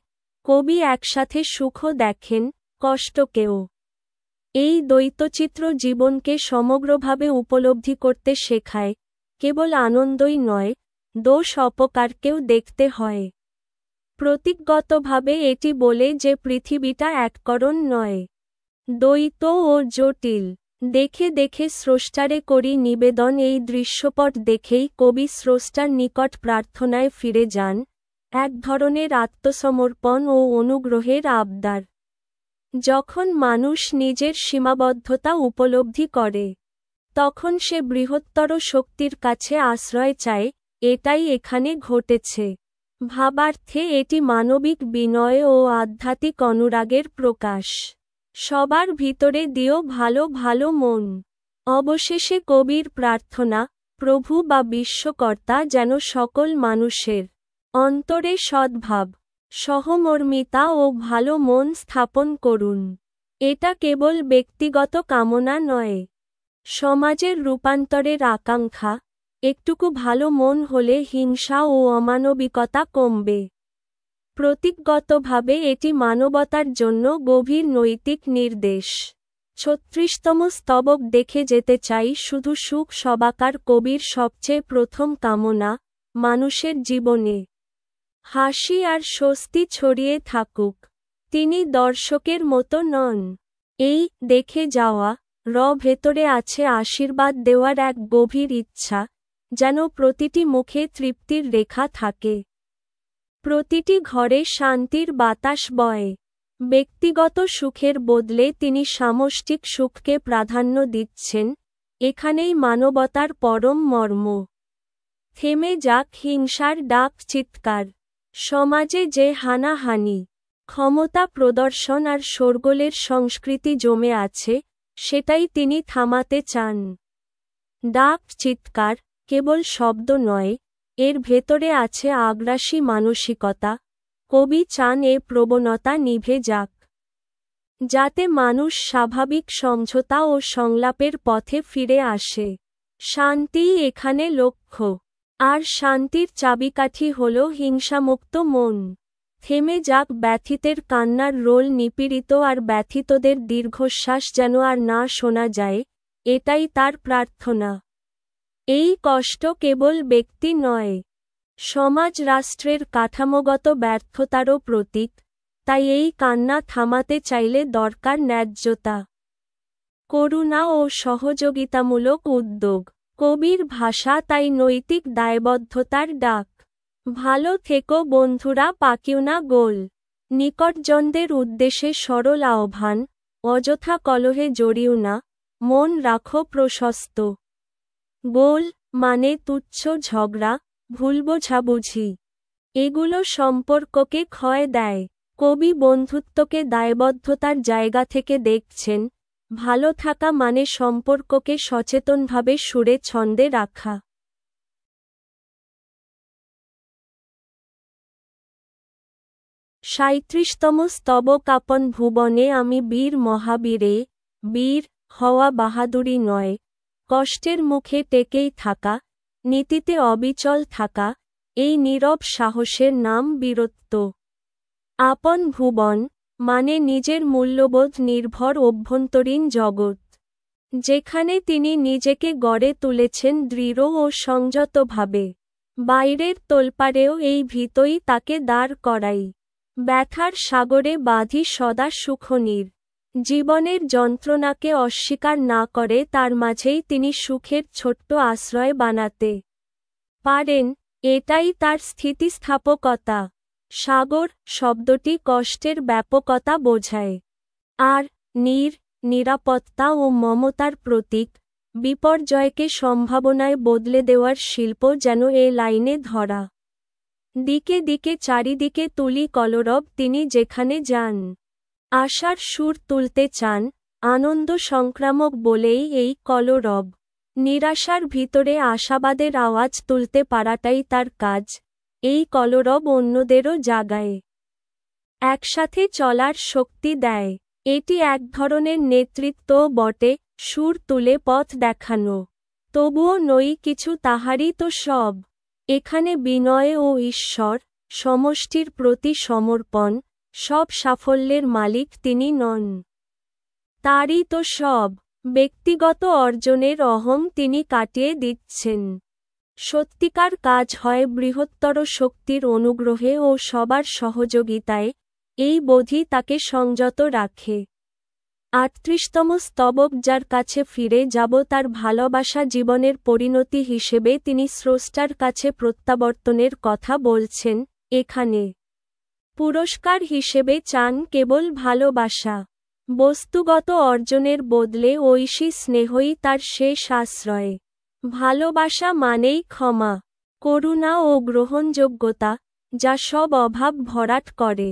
কবি একসাথে সুখও দেখেন, কষ্টকেও। এই দ্বৈতচিত্র জীবনকে সমগ্রভাবে উপলব্ধি করতে শেখায়, কেবল আনন্দই নয়, দোষ অপকারকেও দেখতে হয়। প্রতীকগতভাবে এটি বলে যে পৃথিবীটা এককরণ নয়, দ্বৈত ও জটিল। দেখে দেখে স্রষ্টারে করি নিবেদন এই দৃশ্যপট দেখেই কবি স্রষ্টার নিকট প্রার্থনায় ফিরে যান, এক ধরনের আত্মসমর্পণ ও অনুগ্রহের আবদার। যখন মানুষ নিজের সীমাবদ্ধতা উপলব্ধি করে, তখন সে বৃহত্তর শক্তির কাছে আশ্রয় চায়, এটাই এখানে ঘটেছে। ভাবার্থে এটি মানবিক বিনয় ও আধ্যাত্মিক অনুরাগের প্রকাশ। সবার ভিতরে দিও ভালো ভালো মন। অবশেষে কবির প্রার্থনা, প্রভু বা বিশ্বকর্তা যেন সকল মানুষের অন্তরে সদ্ভাব, সহমর্মিতা ও ভালো মন স্থাপন করুন। এটা কেবল ব্যক্তিগত কামনা নয়, সমাজের রূপান্তরের আকাঙ্ক্ষা। একটুকু ভালো মন হলে হিংসা ও অমানবিকতা কমবে। প্রতীকগতভাবে এটি মানবতার জন্য গভীর নৈতিক নির্দেশ। ৩৬তম স্তবক দেখে যেতে চাই শুধু সুখ সবাকার কবির সবচেয়ে প্রথম কামনা, মানুষের জীবনে হাসি আর স্বস্তি ছড়িয়ে থাকুক। তিনি দর্শকের মতো নন। এই দেখে যাওয়া ভেতরে আছে আশীর্বাদ দেওয়ার এক গভীর ইচ্ছা, যেন প্রতিটি মুখে তৃপ্তির রেখা থাকে, প্রতিটি ঘরে শান্তির বাতাস বয়। ব্যক্তিগত সুখের বদলে তিনি সামষ্টিক সুখকে প্রাধান্য দিচ্ছেন, এখানেই মানবতার পরম মর্ম। থেমে যাক হিংসার ডাক চিৎকার। সমাজে যে হানাহানি, ক্ষমতা প্রদর্শন আর শোরগোলের সংস্কৃতি জমে আছে, সেটাই তিনি থামাতে চান। ডাক চিৎকার কেবল শব্দ নয়, এর ভেতরে আছে আগ্রাসী মানসিকতা। কবি চান এ প্রবণতা নিভে যাক, যাতে মানুষ স্বাভাবিক সমঝোতা ও সংলাপের পথে ফিরে আসে। শান্তিই এখানে লক্ষ্য, আর শান্তির চাবিকাঠি হল হিংসামুক্ত মন। থেমে যাক ব্যথিতের কান্নার রোল, নিপীড়িত আর ব্যথিতদের দীর্ঘশ্বাস যেন আর না শোনা যায়, এটাই তার প্রার্থনা। এই কষ্ট কেবল ব্যক্তি নয়, সমাজ রাষ্ট্রের কাঠামোগত ব্যর্থতারও প্রতীক। তাই এই কান্না থামাতে চাইলে দরকার ন্যায্যতা, করুণা ও সহযোগিতামূলক উদ্যোগ। কবির ভাষা তাই নৈতিক দায়বদ্ধতার ডাক। ভালো থেকো বন্ধুরা, পাকিও না গোল। নিকটজনদের উদ্দেশ্যে সরল আহ্বান, অযথা কলহে জড়িও না, মন রাখো প্রশস্ত। গোল মানে তুচ্ছ ঝগড়া, ভুল বোঝাবুঝি। এগুলো সম্পর্ককে ক্ষয় দেয়। কবি বন্ধুত্বকে দায়বদ্ধতার জায়গা থেকে দেখছেন। ভালো থাকা মানে সম্পর্ককে সচেতনভাবে সুরে ছন্দে রাখা। ৩৭তম স্তবক আপন ভুবনে আমি বীর মহাবীরে। বীর হওয়া বাহাদুরি নয়, কষ্টের মুখে টেকেই থাকা, নীতিতে অবিচল থাকা, এই নীরব সাহসের নাম বীরত্ব। আপন ভুবন মানে নিজের মূল্যবোধ নির্ভর অভ্যন্তরীণ জগৎ, যেখানে তিনি নিজেকে গড়ে তুলেছেন দৃঢ় ও সংযতভাবে। বাইরের তোলপাড়েও এই ভীতই তাকে দাঁড় করাই। ব্যথার সাগরে বাঁধি সদা সুখনীর। জীবনের যন্ত্রণাকে অস্বীকার না করে তার মাঝেই তিনি সুখের ছোট্ট আশ্রয় বানাতে পারেন, এটাই তার স্থিতিস্থাপকতা। সাগর শব্দটি কষ্টের ব্যাপকতা বোঝায়, আর নিরাপত্তা ও মমতার প্রতীক। বিপর্যয়কে সম্ভাবনায় বদলে দেওয়ার শিল্প যেন এ লাইনে ধরা। দিকে দিকে চারিদিকে তুলি কলরব, তিনি যেখানে যান আশার সুর তুলতে চান। আনন্দ সংক্রামক বলেই এই কলরব। নিরাশার ভিতরে আশাবাদের আওয়াজ তুলতে পারাটাই তার কাজ। এই কলরব অন্যদেরও জাগায়, একসাথে চলার শক্তি দেয়। এটি এক ধরনের নেতৃত্বও বটে, সুর তুলে পথ দেখানো। তবুও নই কিছু, তাহারই তো সব। এখানে বিনয় ও ঈশ্বর, সমষ্টির প্রতি সমর্পণ। সব সাফল্যের মালিক তিনি নন, তারই তো সব। ব্যক্তিগত অর্জনের অহং তিনি কাটিয়ে দিচ্ছেন। সত্যিকার কাজ হয় বৃহত্তর শক্তির অনুগ্রহে ও সবার সহযোগিতায়। এই বোধই তাকে সংযত রাখে। ৩৮তম স্তবক যার কাছে ফিরে যাব তার ভালোবাসা জীবনের পরিণতি হিসেবে তিনি স্রষ্টার কাছে প্রত্যাবর্তনের কথা বলছেন। এখানে পুরস্কার হিসেবে চান কেবল ভালোবাসা। বস্তুগত অর্জনের বদলে ঐশী স্নেহই তার শেষ আশ্রয়। ভালোবাসা মানেই ক্ষমা, করুণা ও গ্রহণযোগ্যতা, যা সব অভাব ভরাট করে।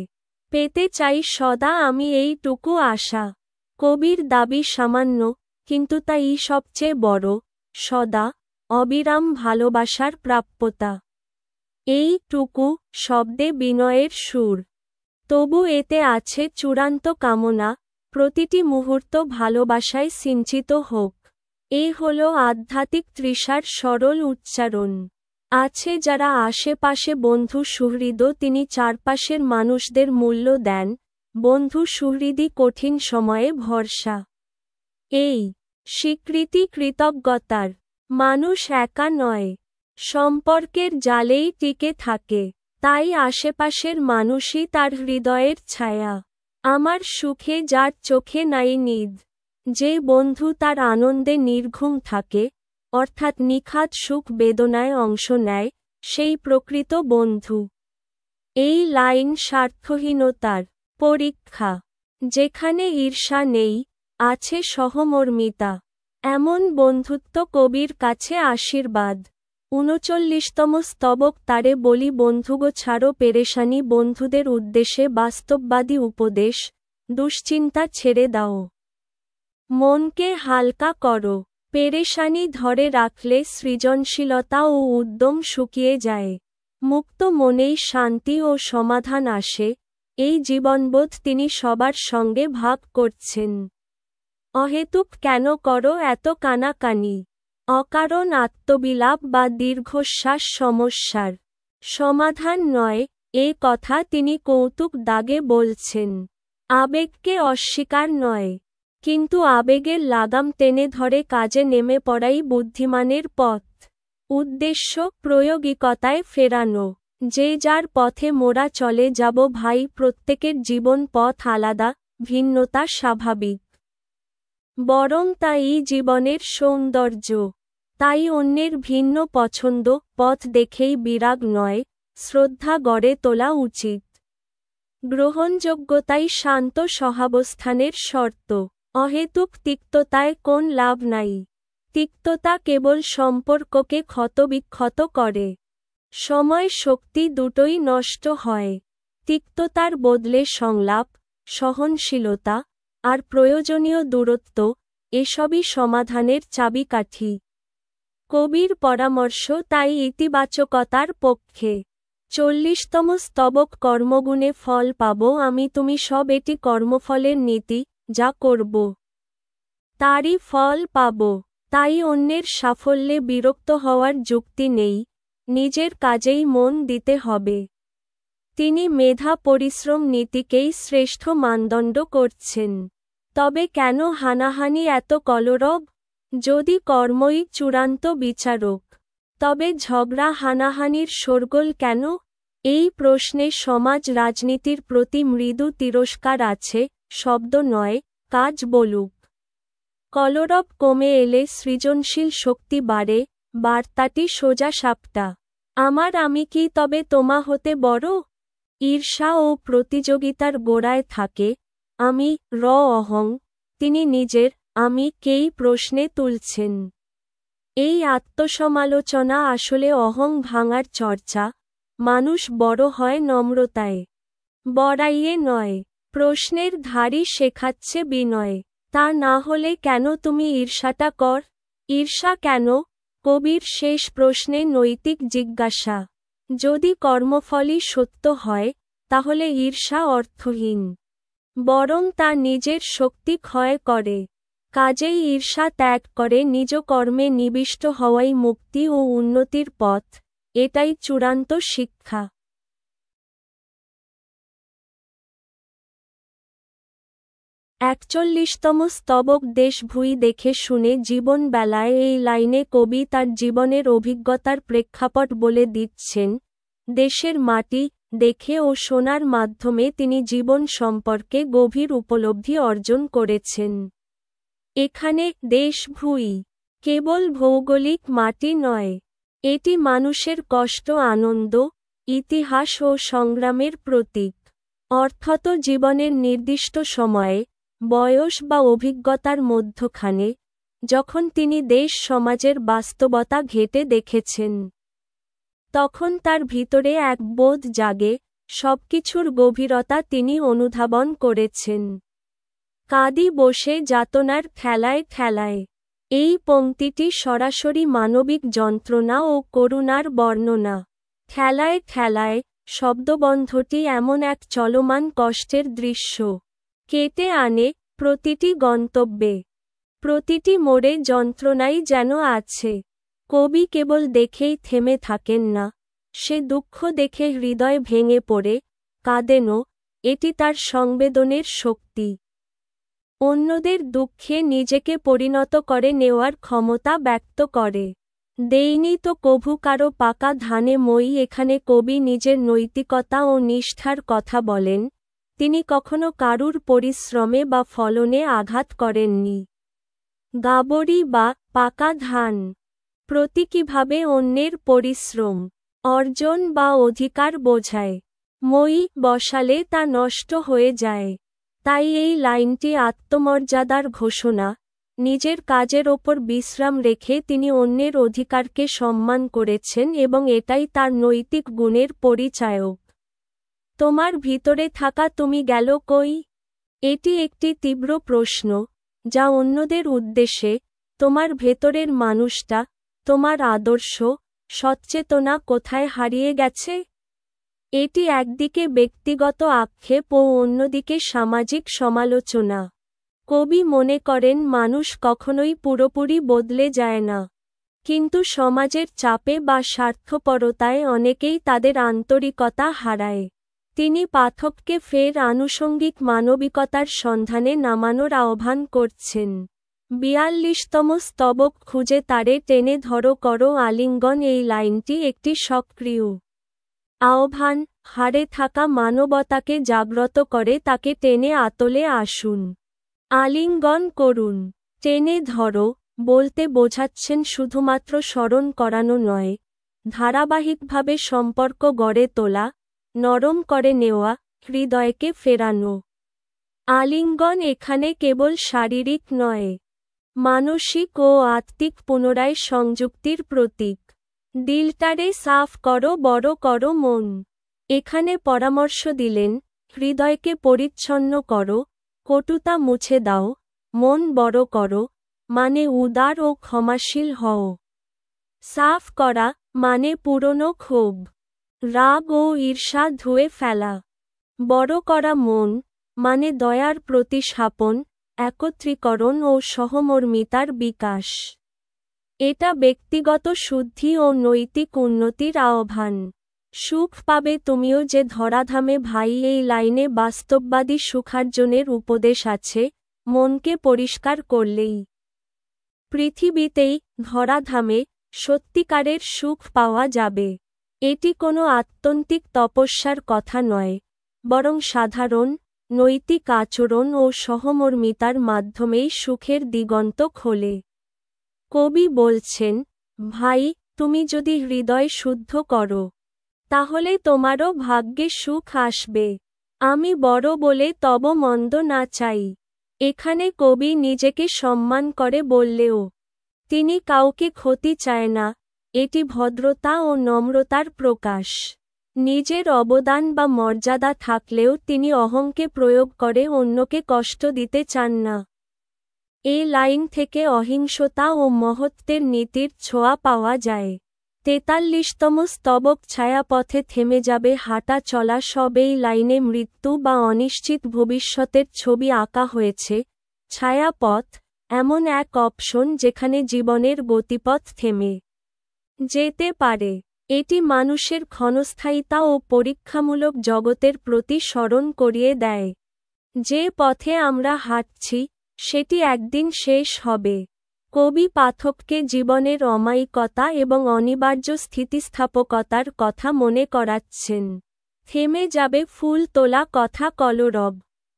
পেতে চাই সদা আমি এইটুকু আশা। কবির দাবি সামান্য, কিন্তু তাই সবচেয়ে বড়। সদা অবিরাম ভালোবাসার প্রাপ্যতা। এইটুকু শব্দে বিনয়ের সুর। তবু এতে আছে চূড়ান্ত কামনা, প্রতিটি মুহূর্ত ভালোবাসায় সিঞ্চিত হোক। এই হল আধ্যাত্মিক তৃষার সরল উচ্চারণ। আছে যারা আশেপাশে বন্ধু সুহৃদও, তিনি চারপাশের মানুষদের মূল্য দেন, বন্ধু সুহৃদই কঠিন সময়ে ভরসা। এই স্বীকৃতি কৃতজ্ঞতার। মানুষ একা নয়, সম্পর্কের জালেই টিকে থাকে। তাই আশেপাশের মানুষই তার হৃদয়ের ছায়া। আমার সুখে যার চোখে নাই নিদ, যে বন্ধু তার আনন্দে নির্ঘুম থাকে, অর্থাৎ নিখাদ সুখ বেদনায় অংশ নেয়, সেই প্রকৃত বন্ধু। এই লাইন স্বার্থহীনতার পরীক্ষা। যেখানে ঈর্ষা নেই, আছে সহমর্মিতা। এমন বন্ধুত্ব কবির কাছে আশীর্বাদ। ৩৯তম স্তবক তারে বলি বন্ধুগো ছাড়ো পেরেশানি, বন্ধুদের উদ্দেশ্যে বাস্তববাদী উপদেশ, দুশ্চিন্তা ছেড়ে দাও, মনকে হালকা করো। পেরেশানি ধরে রাখলে সৃজনশীলতা ও উদ্যম শুকিয়ে যায়। মুক্ত মনেই শান্তি ও সমাধান আসে। এই জীবনবোধ তিনি সবার সঙ্গে ভাগ করছেন। অহেতুক কেন করো এত কানাকানি? অকারণ আত্মবিলাপ বা দীর্ঘশ্বাস সমস্যার সমাধান নয়, এ কথা তিনি কৌতুক দাগে বলছেন। আবেগকে অস্বীকার নয়, কিন্তু আবেগের লাগাম টেনে ধরে কাজে নেমে পড়াই বুদ্ধিমানের পথ। উদ্দেশ্য প্রায়োগিকতায় ফেরানো। যে যার পথে মোরা চলে যাব ভাই, প্রত্যেকের জীবন পথ আলাদা, ভিন্নতা স্বাভাবিক। বরং তাই জীবনের সৌন্দর্য। তাই অন্যের ভিন্ন পছন্দ, পথ দেখেই বিরাগ নয়, শ্রদ্ধা গড়ে তোলা উচিত। গ্রহণযোগ্যতাই শান্ত সহাবস্থানের শর্ত। অহেতুক তিক্ততায় কোন লাভ নাই। তিক্ততা কেবল সম্পর্ককে ক্ষতবিক্ষত করে। সময় শক্তি দুটোই নষ্ট হয়। তিক্ততার বদলে সংলাপ, সহনশীলতা আর প্রয়োজনীয় দূরত্ব, এসবই সমাধানের চাবিকাঠি। কবির পরামর্শ তাই ইতিবাচকতার পক্ষে। ৪০তম স্তবক কর্মগুণে ফল পাব আমি তুমি, সব এটি কর্মফলের নীতি, যা করব তারই ফল পাব। তাই অন্যের সাফল্যে বিরক্ত হওয়ার যুক্তি নেই, নিজের কাজেই মন দিতে হবে। তিনি মেধা পরিশ্রম নীতিকেই শ্রেষ্ঠ মানদণ্ড করছেন। তবে কেন হানাহানি, এত কলরব? যদি কর্মই চূড়ান্ত বিচারক, তবে ঝগড়া হানাহানির শোরগোল কেন? এই প্রশ্নে সমাজ রাজনীতির প্রতি মৃদু তিরস্কার আছে। শব্দ নয়, কাজ বলুক। কলরব কমে এলে সৃজনশীল শক্তি বাড়ে। বার্তাটি সোজা সাপটা। আমার আমি কি তবে তোমা হতে বড়? ঈর্ষা ও প্রতিযোগিতার গোড়ায় থাকে আমি, অহং। তিনি নিজের আমি কেই প্রশ্নে তুলছেন। এই আত্মসমালোচনা আসলে অহং ভাঙার চর্চা। মানুষ বড় হয় নম্রতায়, বড়াইয়ে নয়। প্রশ্নের ধারী শেখাচ্ছে বিনয়। তা না হলে কেন তুমি ঈর্ষাটা কর? ঈর্ষা কেন? কবির শেষ প্রশ্নে নৈতিক জিজ্ঞাসা। যদি কর্মফলই সত্য হয়, তাহলে ঈর্ষা অর্থহীন। বরং তা নিজের শক্তি ক্ষয় করে। কাজেই ঈর্ষা ত্যাগ করে নিজ কর্মে নিবিষ্ট হওয়াই মুক্তি ও উন্নতির পথ। এটাই চূড়ান্ত শিক্ষা। ৪১তম স্তবক দেশ ভুঁই দেখে শুনে জীবন বেলায়। এই লাইনে কবি তার জীবনের অভিজ্ঞতার প্রেক্ষাপট বলে দিচ্ছেন। দেশের মাটি দেখে ও শোনার মাধ্যমে তিনি জীবন সম্পর্কে গভীর উপলব্ধি অর্জন করেছেন। এখানে দেশ ভুঁই কেবল ভৌগোলিক মাটি নয়, এটি মানুষের কষ্ট, আনন্দ, ইতিহাস ও সংগ্রামের প্রতীক। অর্থত জীবনের নির্দিষ্ট সময়ে, বয়স বা অভিজ্ঞতার মধ্যখানে, যখন তিনি দেশ সমাজের বাস্তবতা ঘেঁটে দেখেছেন, তখন তার ভিতরে এক বোধ জাগে, সবকিছুর গভীরতা তিনি অনুধাবন করেছেন। কাঁদি বসে যাতনার ঠেলায় ঠেলায়। এই পংক্তিটি সরাসরি মানবিক যন্ত্রণা ও করুণার বর্ণনা। ঠেলায় ঠেলায় শব্দবন্ধটি এমন এক চলমান কষ্টের দৃশ্য কেটে আনে প্রতিটি গন্তব্যে। প্রতিটি মোড়ে যন্ত্রণাই যেন আছে। কবি কেবল দেখেই থেমে থাকেন না, সে দুঃখ দেখে হৃদয় ভেঙে পড়ে কাঁদেনও। এটি তার সংবেদনের শক্তি। অন্যদের দুঃখে নিজেকে পরিণত করে নেওয়ার ক্ষমতা ব্যক্ত করে। দেইনি তো কভু কারো পাকা ধানে মই। এখানে কবি নিজের নৈতিকতা ও নিষ্ঠার কথা বলেন। তিনি কখনো কারুর পরিশ্রমে বা ফলনে আঘাত করেননি। গাবড়ি বা পাকা ধান প্রতীকীভাবে অন্যের পরিশ্রম, অর্জন বা অধিকার বোঝায়। মই বসালে তা নষ্ট হয়ে যায়। তাই এই লাইনটি আত্মমর্যাদার ঘোষণা। নিজের কাজের ওপর বিশ্রাম রেখে তিনি অন্যের অধিকারকে সম্মান করেছেন এবং এটাই তার নৈতিক গুণের পরিচায়ক। তোমার ভিতরে থাকা তুমি গেল কই? এটি একটি তীব্র প্রশ্ন, যা অন্যদের উদ্দেশ্যে। তোমার ভেতরের মানুষটা, তোমার আদর্শ, সচেতনা কোথায় হারিয়ে গেছে? এটি একদিকে ব্যক্তিগত আক্ষেপ ও অন্যদিকে সামাজিক সমালোচনা। কবি মনে করেন মানুষ কখনোই পুরোপুরি বদলে যায় না, কিন্তু সমাজের চাপে বা স্বার্থপরতায় অনেকেই তাদের আন্তরিকতা হারায়। তিনি পাঠককে ফের আনুষঙ্গিক মানবিকতার সন্ধানে নামানোর আহ্বান করছেন। ৪২তম স্তবক খুঁজে তারে টেনে ধরো করো আলিঙ্গন। এই লাইনটি একটি সক্রিয় আহ্বান, হারে থাকা মানবতাকে জাগ্রত করে তাকে টেনে আতলে আসুন, আলিঙ্গন করুন। টেনে ধরো বলতে বোঝাচ্ছেন শুধুমাত্র স্মরণ করানো নয়, ধারাবাহিকভাবে সম্পর্ক গড়ে তোলা, নরম করে নেওয়া, হৃদয়কে ফেরানো। আলিঙ্গন এখানে কেবল শারীরিক নয়, মানসিক ও আত্মিক পুনরায় সংযুক্তির প্রতীক। দিলটারে সাফ করো, বড় করো মন। এখানে পরামর্শ দিলেন, হৃদয়কে পরিচ্ছন্ন করো, কটুতা মুছে দাও, মন বড় করো, মানে উদার ও ক্ষমাশীল হও। সাফ করা মানে পুরনো ক্ষোভ, রাগ ও ঈর্ষা ধুয়ে ফেলা। বড় করা মন মানে দয়ার প্রতিস্থাপন, একত্রীকরণ ও সহমর্মিতার বিকাশ। এটা ব্যক্তিগত শুদ্ধি ও নৈতিক উন্নতির আহ্বান। সুখ পাবে তুমিও যে ধরাধামে ভাই। এই লাইনে বাস্তববাদী সুখার্জনের উপদেশ আছে। মনকে পরিষ্কার করলেই পৃথিবীতেই, ধরাধামে সত্যিকারের সুখ পাওয়া যাবে। এটি কোনো আত্যন্তিক তপস্যার কথা নয়, বরং সাধারণ নৈতিক আচরণ ও সহমর্মিতার মাধ্যমেই সুখের দিগন্ত খোলে। কবি বলছেন, ভাই, তুমি যদি হৃদয় শুদ্ধ করো, তাহলে তোমারও ভাগ্যে সুখ আসবে। আমি বড় বলে তব মন্দ না চাই। এখানে কবি নিজেকে সম্মান করে বললেও তিনি কাউকে ক্ষতি চায় না। এটি ভদ্রতা ও নম্রতার প্রকাশ। নিজের অবদান বা মর্যাদা থাকলেও তিনি অহংকে প্রয়োগ করে অন্যকে কষ্ট দিতে চান না। এই লাইন থেকে অহিংসতা ও মহত্বের নীতির ছোঁয়া পাওয়া যায়। ৪৩তম স্তবক ছায়াপথে থেমে যাবে হাঁটা চলা সব। এই লাইনে মৃত্যু বা অনিশ্চিত ভবিষ্যতের ছবি আঁকা হয়েছে। ছায়াপথ এমন এক অপশন যেখানে জীবনের গতিপথ থেমে যেতে পারে। এটি মানুষের ক্ষণস্থায়িতা ও পরীক্ষামূলক জগতের প্রতি স্মরণ করিয়ে দেয়। যে পথে আমরা হাঁটছি, সেটি একদিন শেষ হবে। কবি পাঠককে জীবনের অমায়িকতা এবং অনিবার্য স্থিতিস্থাপকতার কথা মনে করাচ্ছেন। থেমে যাবে ফুল তোলা কথা কলরব।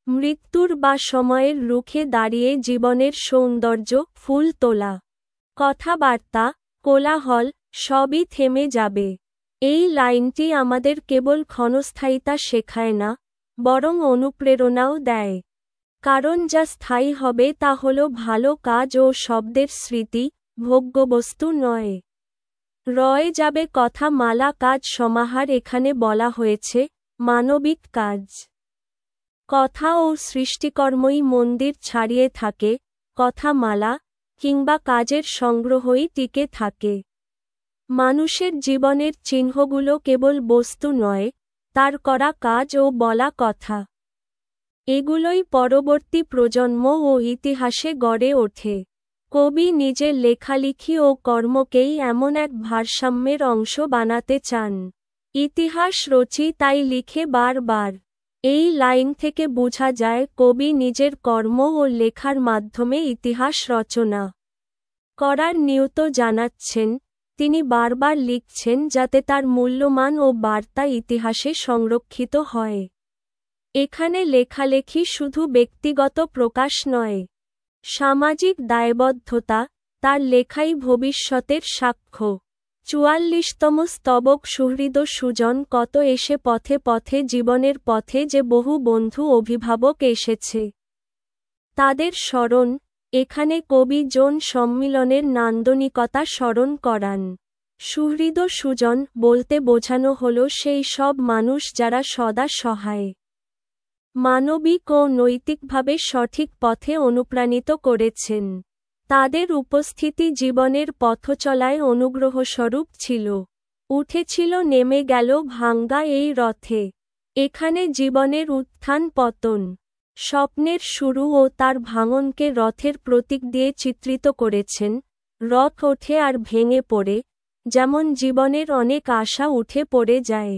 মৃত্যুর বা সময়ের রুখে দাঁড়িয়ে জীবনের সৌন্দর্য, ফুল তোলা কথাবার্তা, কোলাহল সবই থেমে যাবে। এই লাইনটি আমাদের কেবল ক্ষণস্থায়িতা শেখায় না, বরং অনুপ্রেরণাও দেয়। কারণ যা স্থায়ী হবে তা হল ভালো কাজ ও শব্দের স্মৃতি, ভোগ্যবস্তু নয়। রয়ে যাবে কথা মালা কাজ সমাহার। এখানে বলা হয়েছে মানবিক কাজ, কথা ও সৃষ্টিকর্মই মন্দির ছাড়িয়ে থাকে। কথা মালা কিংবা কাজের সংগ্রহই টিকে থাকে। মানুষের জীবনের চিহ্নগুলো কেবল বস্তু নয়, তার করা কাজ ও বলা কথা। এগুলোই পরবর্তী প্রজন্ম ও ইতিহাসে গড়ে ওঠে। কবি নিজের লেখালেখি ও কর্মকেই এমন এক ভারসাম্যের অংশ বানাতে চান। ইতিহাস রচি তাই লিখে বারবার। এই লাইন থেকে বোঝা যায় কবি নিজের কর্ম ও লেখার মাধ্যমে ইতিহাস রচনা করার নিয়ত জানাচ্ছেন। তিনি বারবার লিখছেন যাতে তার মূল্যমান ও বার্তা ইতিহাসে সংরক্ষিত হয়। এখানে লেখালেখি শুধু ব্যক্তিগত প্রকাশ নয়, সামাজিক দায়বদ্ধতা, তার লেখাই ভবিষ্যতের সাক্ষ্য। ৪৪তম স্তবক সুহৃদ সুজন কত এসে পথে পথে জীবনের পথে যে বহু বন্ধু অভিভাবক এসেছে তাদের স্মরণ। এখানে কবি যৌন সম্মিলনের নান্দনিকতা স্মরণ করান। সুহৃদ সুজন বলতে বোঝানো হল সেই সব মানুষ যারা সদা সহায়, মানবিক ও নৈতিকভাবে সঠিক পথে অনুপ্রাণিত করেছেন। তাদের উপস্থিতি জীবনের পথচলায় অনুগ্রহস্বরূপ ছিল। উঠেছিল নেমে গেল ভাঙ্গা এই রথে। এখানে জীবনের উত্থান পতন, স্বপ্নের শুরু ও তার ভাঙনকে রথের প্রতীক দিয়ে চিত্রিত করেছেন। রথ ওঠে আর ভেঙে পড়ে, যেমন জীবনের অনেক আশা উঠে পড়ে যায়।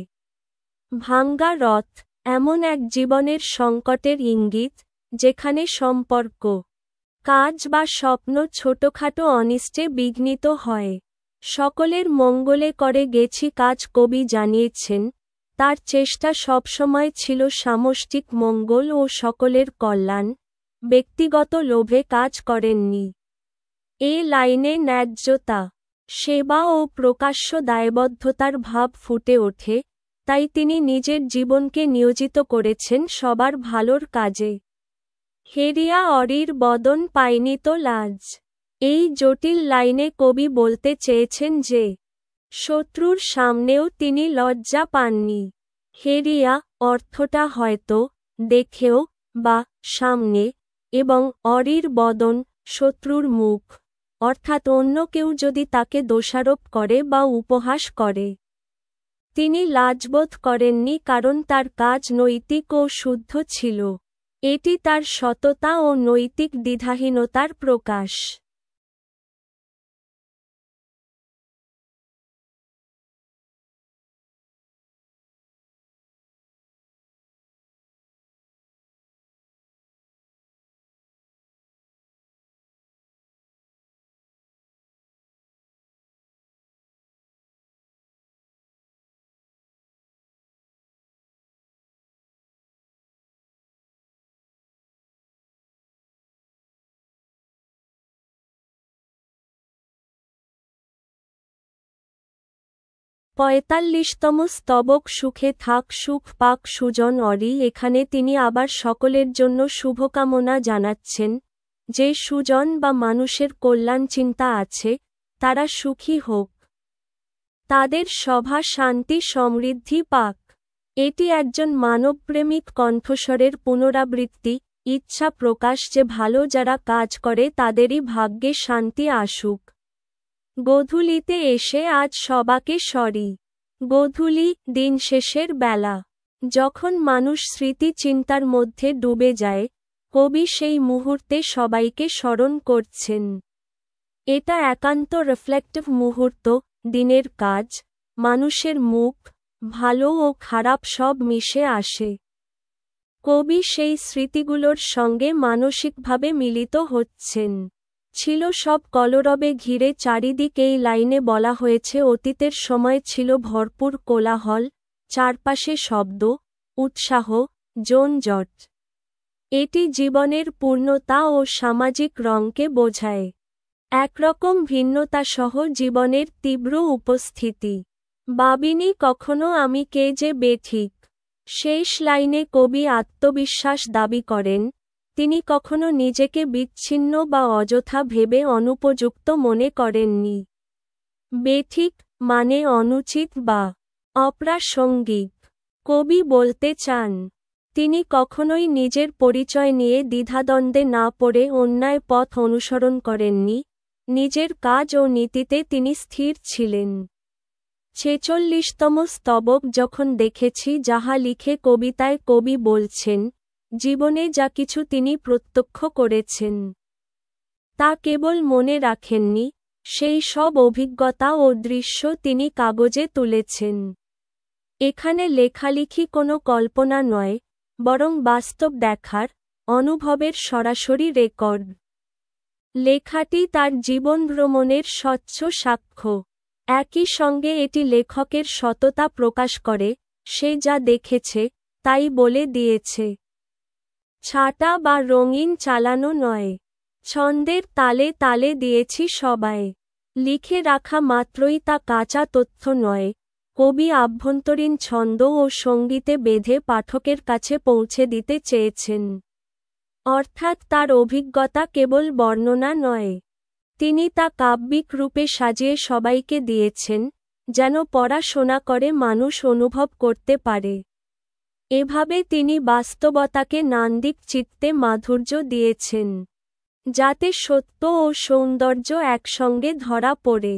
ভাঙ্গা রথ এমন এক জীবনের সংকটের ইঙ্গিত, যেখানে সম্পর্ক, কাজ বা স্বপ্ন ছোটখাটো অনিষ্টে বিঘ্নিত হয়। সকলের মঙ্গলে করে গেছি কাজ কবি জানিয়েছেন। তার চেষ্টা সবসময় ছিল সামষ্টিক মঙ্গল ও সকলের কল্যাণ, ব্যক্তিগত লোভে কাজ করেননি। এ লাইনে ন্যায্যতা, সেবা ও প্রকাশ্য দায়বদ্ধতার ভাব ফুটে ওঠে। তাই তিনি নিজের জীবনকে নিয়োজিত করেছেন সবার ভালোর কাজে। হেরিয়া অরির বদন পায়নি তো লাজ। এই জটিল লাইনে কবি বলতে চেয়েছেন যে শত্রুর সামনেও তিনি লজ্জা পাননি। হেরিয়া অর্থটা হয়তো দেখেও বা সামনে, এবং অরির বদন শত্রুর মুখ, অর্থাৎ অন্য কেউ যদি তাকে দোষারোপ করে বা উপহাস করে, তিনি লাজবোধ করেননি, কারণ তার কাজ নৈতিক ও শুদ্ধ ছিল। এটি তার সততা ও নৈতিক দ্বিধাহীনতার প্রকাশ। পঁয়তাল্লিশতম স্তবক সুখে থাক সুখ পাক সুজন অরি। এখানে তিনি আবার সকলের জন্য শুভকামনা জানাচ্ছেন। যে সুজন বা মানুষের কল্যাণ চিন্তা আছে, তারা সুখী হোক, তাদের সভা শান্তি সমৃদ্ধি পাক। এটি একজন মানবপ্রেমিক কণ্ঠস্বরের পুনরাবৃত্তি, ইচ্ছা প্রকাশ যে ভালো যারা কাজ করে তাদেরই ভাগ্যে শান্তি আসুক। গোধূলিতে এসে আজ সবাকে সরি। গোধূলি, দিন শেষের বেলা, যখন মানুষ স্মৃতি চিন্তার মধ্যে ডুবে যায়, কবি সেই মুহূর্তে সবাইকে স্মরণ করছেন। এটা একান্ত রিফ্লেক্টিভ মুহূর্ত, দিনের কাজ, মানুষের মুখ, ভালো ও খারাপ সব মিশে আসে। কবি সেই স্মৃতিগুলোর সঙ্গে মানসিকভাবে মিলিত হচ্ছেন। ছিল সব কলরবে ঘিরে চারিদিক। এই লাইনে বলা হয়েছে অতীতের সময় ছিল ভরপুর কোলাহল, চারপাশে শব্দ, উৎসাহ, যানজট। এটি জীবনের পূর্ণতা ও সামাজিক রঙকে বোঝায়। একরকম ভিন্নতাসহ জীবনের তীব্র উপস্থিতি। ভাবিনি কখনো আমি কে যে বেঠিক। শেষ লাইনে কবি আত্মবিশ্বাস দাবি করেন। তিনি কখনো নিজেকে বিচ্ছিন্ন বা অযথা ভেবে অনুপযুক্ত মনে করেননি। বেঠিক মানে অনুচিত বা অপ্রাসঙ্গিক। কবি বলতে চান, তিনি কখনোই নিজের পরিচয় নিয়ে দ্বিধাদ্বন্দ্বে না পড়ে অন্যায় পথ অনুসরণ করেননি, নিজের কাজ ও নীতিতে তিনি স্থির ছিলেন। 46তম স্তবক যখন দেখেছি যাহা লিখে কবিতায় কবি বলছেন, জীবনে যা কিছু তিনি প্রত্যক্ষ করেছেন তা কেবল মনে রাখেননি, সেই সব অভিজ্ঞতা ও দৃশ্য তিনি কাগজে তুলেছেন। এখানে লেখালেখি কোনো কল্পনা নয়, বরং বাস্তব দেখার, অনুভবের সরাসরি রেকর্ড। লেখাটি তার জীবন ভ্রমণের স্বচ্ছ সাক্ষ্য। একই সঙ্গে এটি লেখকের সততা প্রকাশ করে, সে যা দেখেছে, তাই বলে দিয়েছে। ছাটা বা রঙিন চালানো নয়। ছন্দের তালে তালে দিয়েছি সবাই। লিখে রাখা মাত্রই তা কাঁচা তথ্য নয়, কবি আভ্যন্তরীণ ছন্দ ও সঙ্গীতে বেঁধে পাঠকের কাছে পৌঁছে দিতে চেয়েছেন। অর্থাৎ তার অভিজ্ঞতা কেবল বর্ণনা নয়, তিনি তা কাব্যিক রূপে সাজিয়ে সবাইকে দিয়েছেন, যেন পড়াশোনা করে মানুষ অনুভব করতে পারে। এভাবে তিনি বাস্তবতাকে নান্দিক চিত্তে মাধুর্য দিয়েছেন, যাতে সত্য ও সৌন্দর্য একসঙ্গে ধরা পড়ে।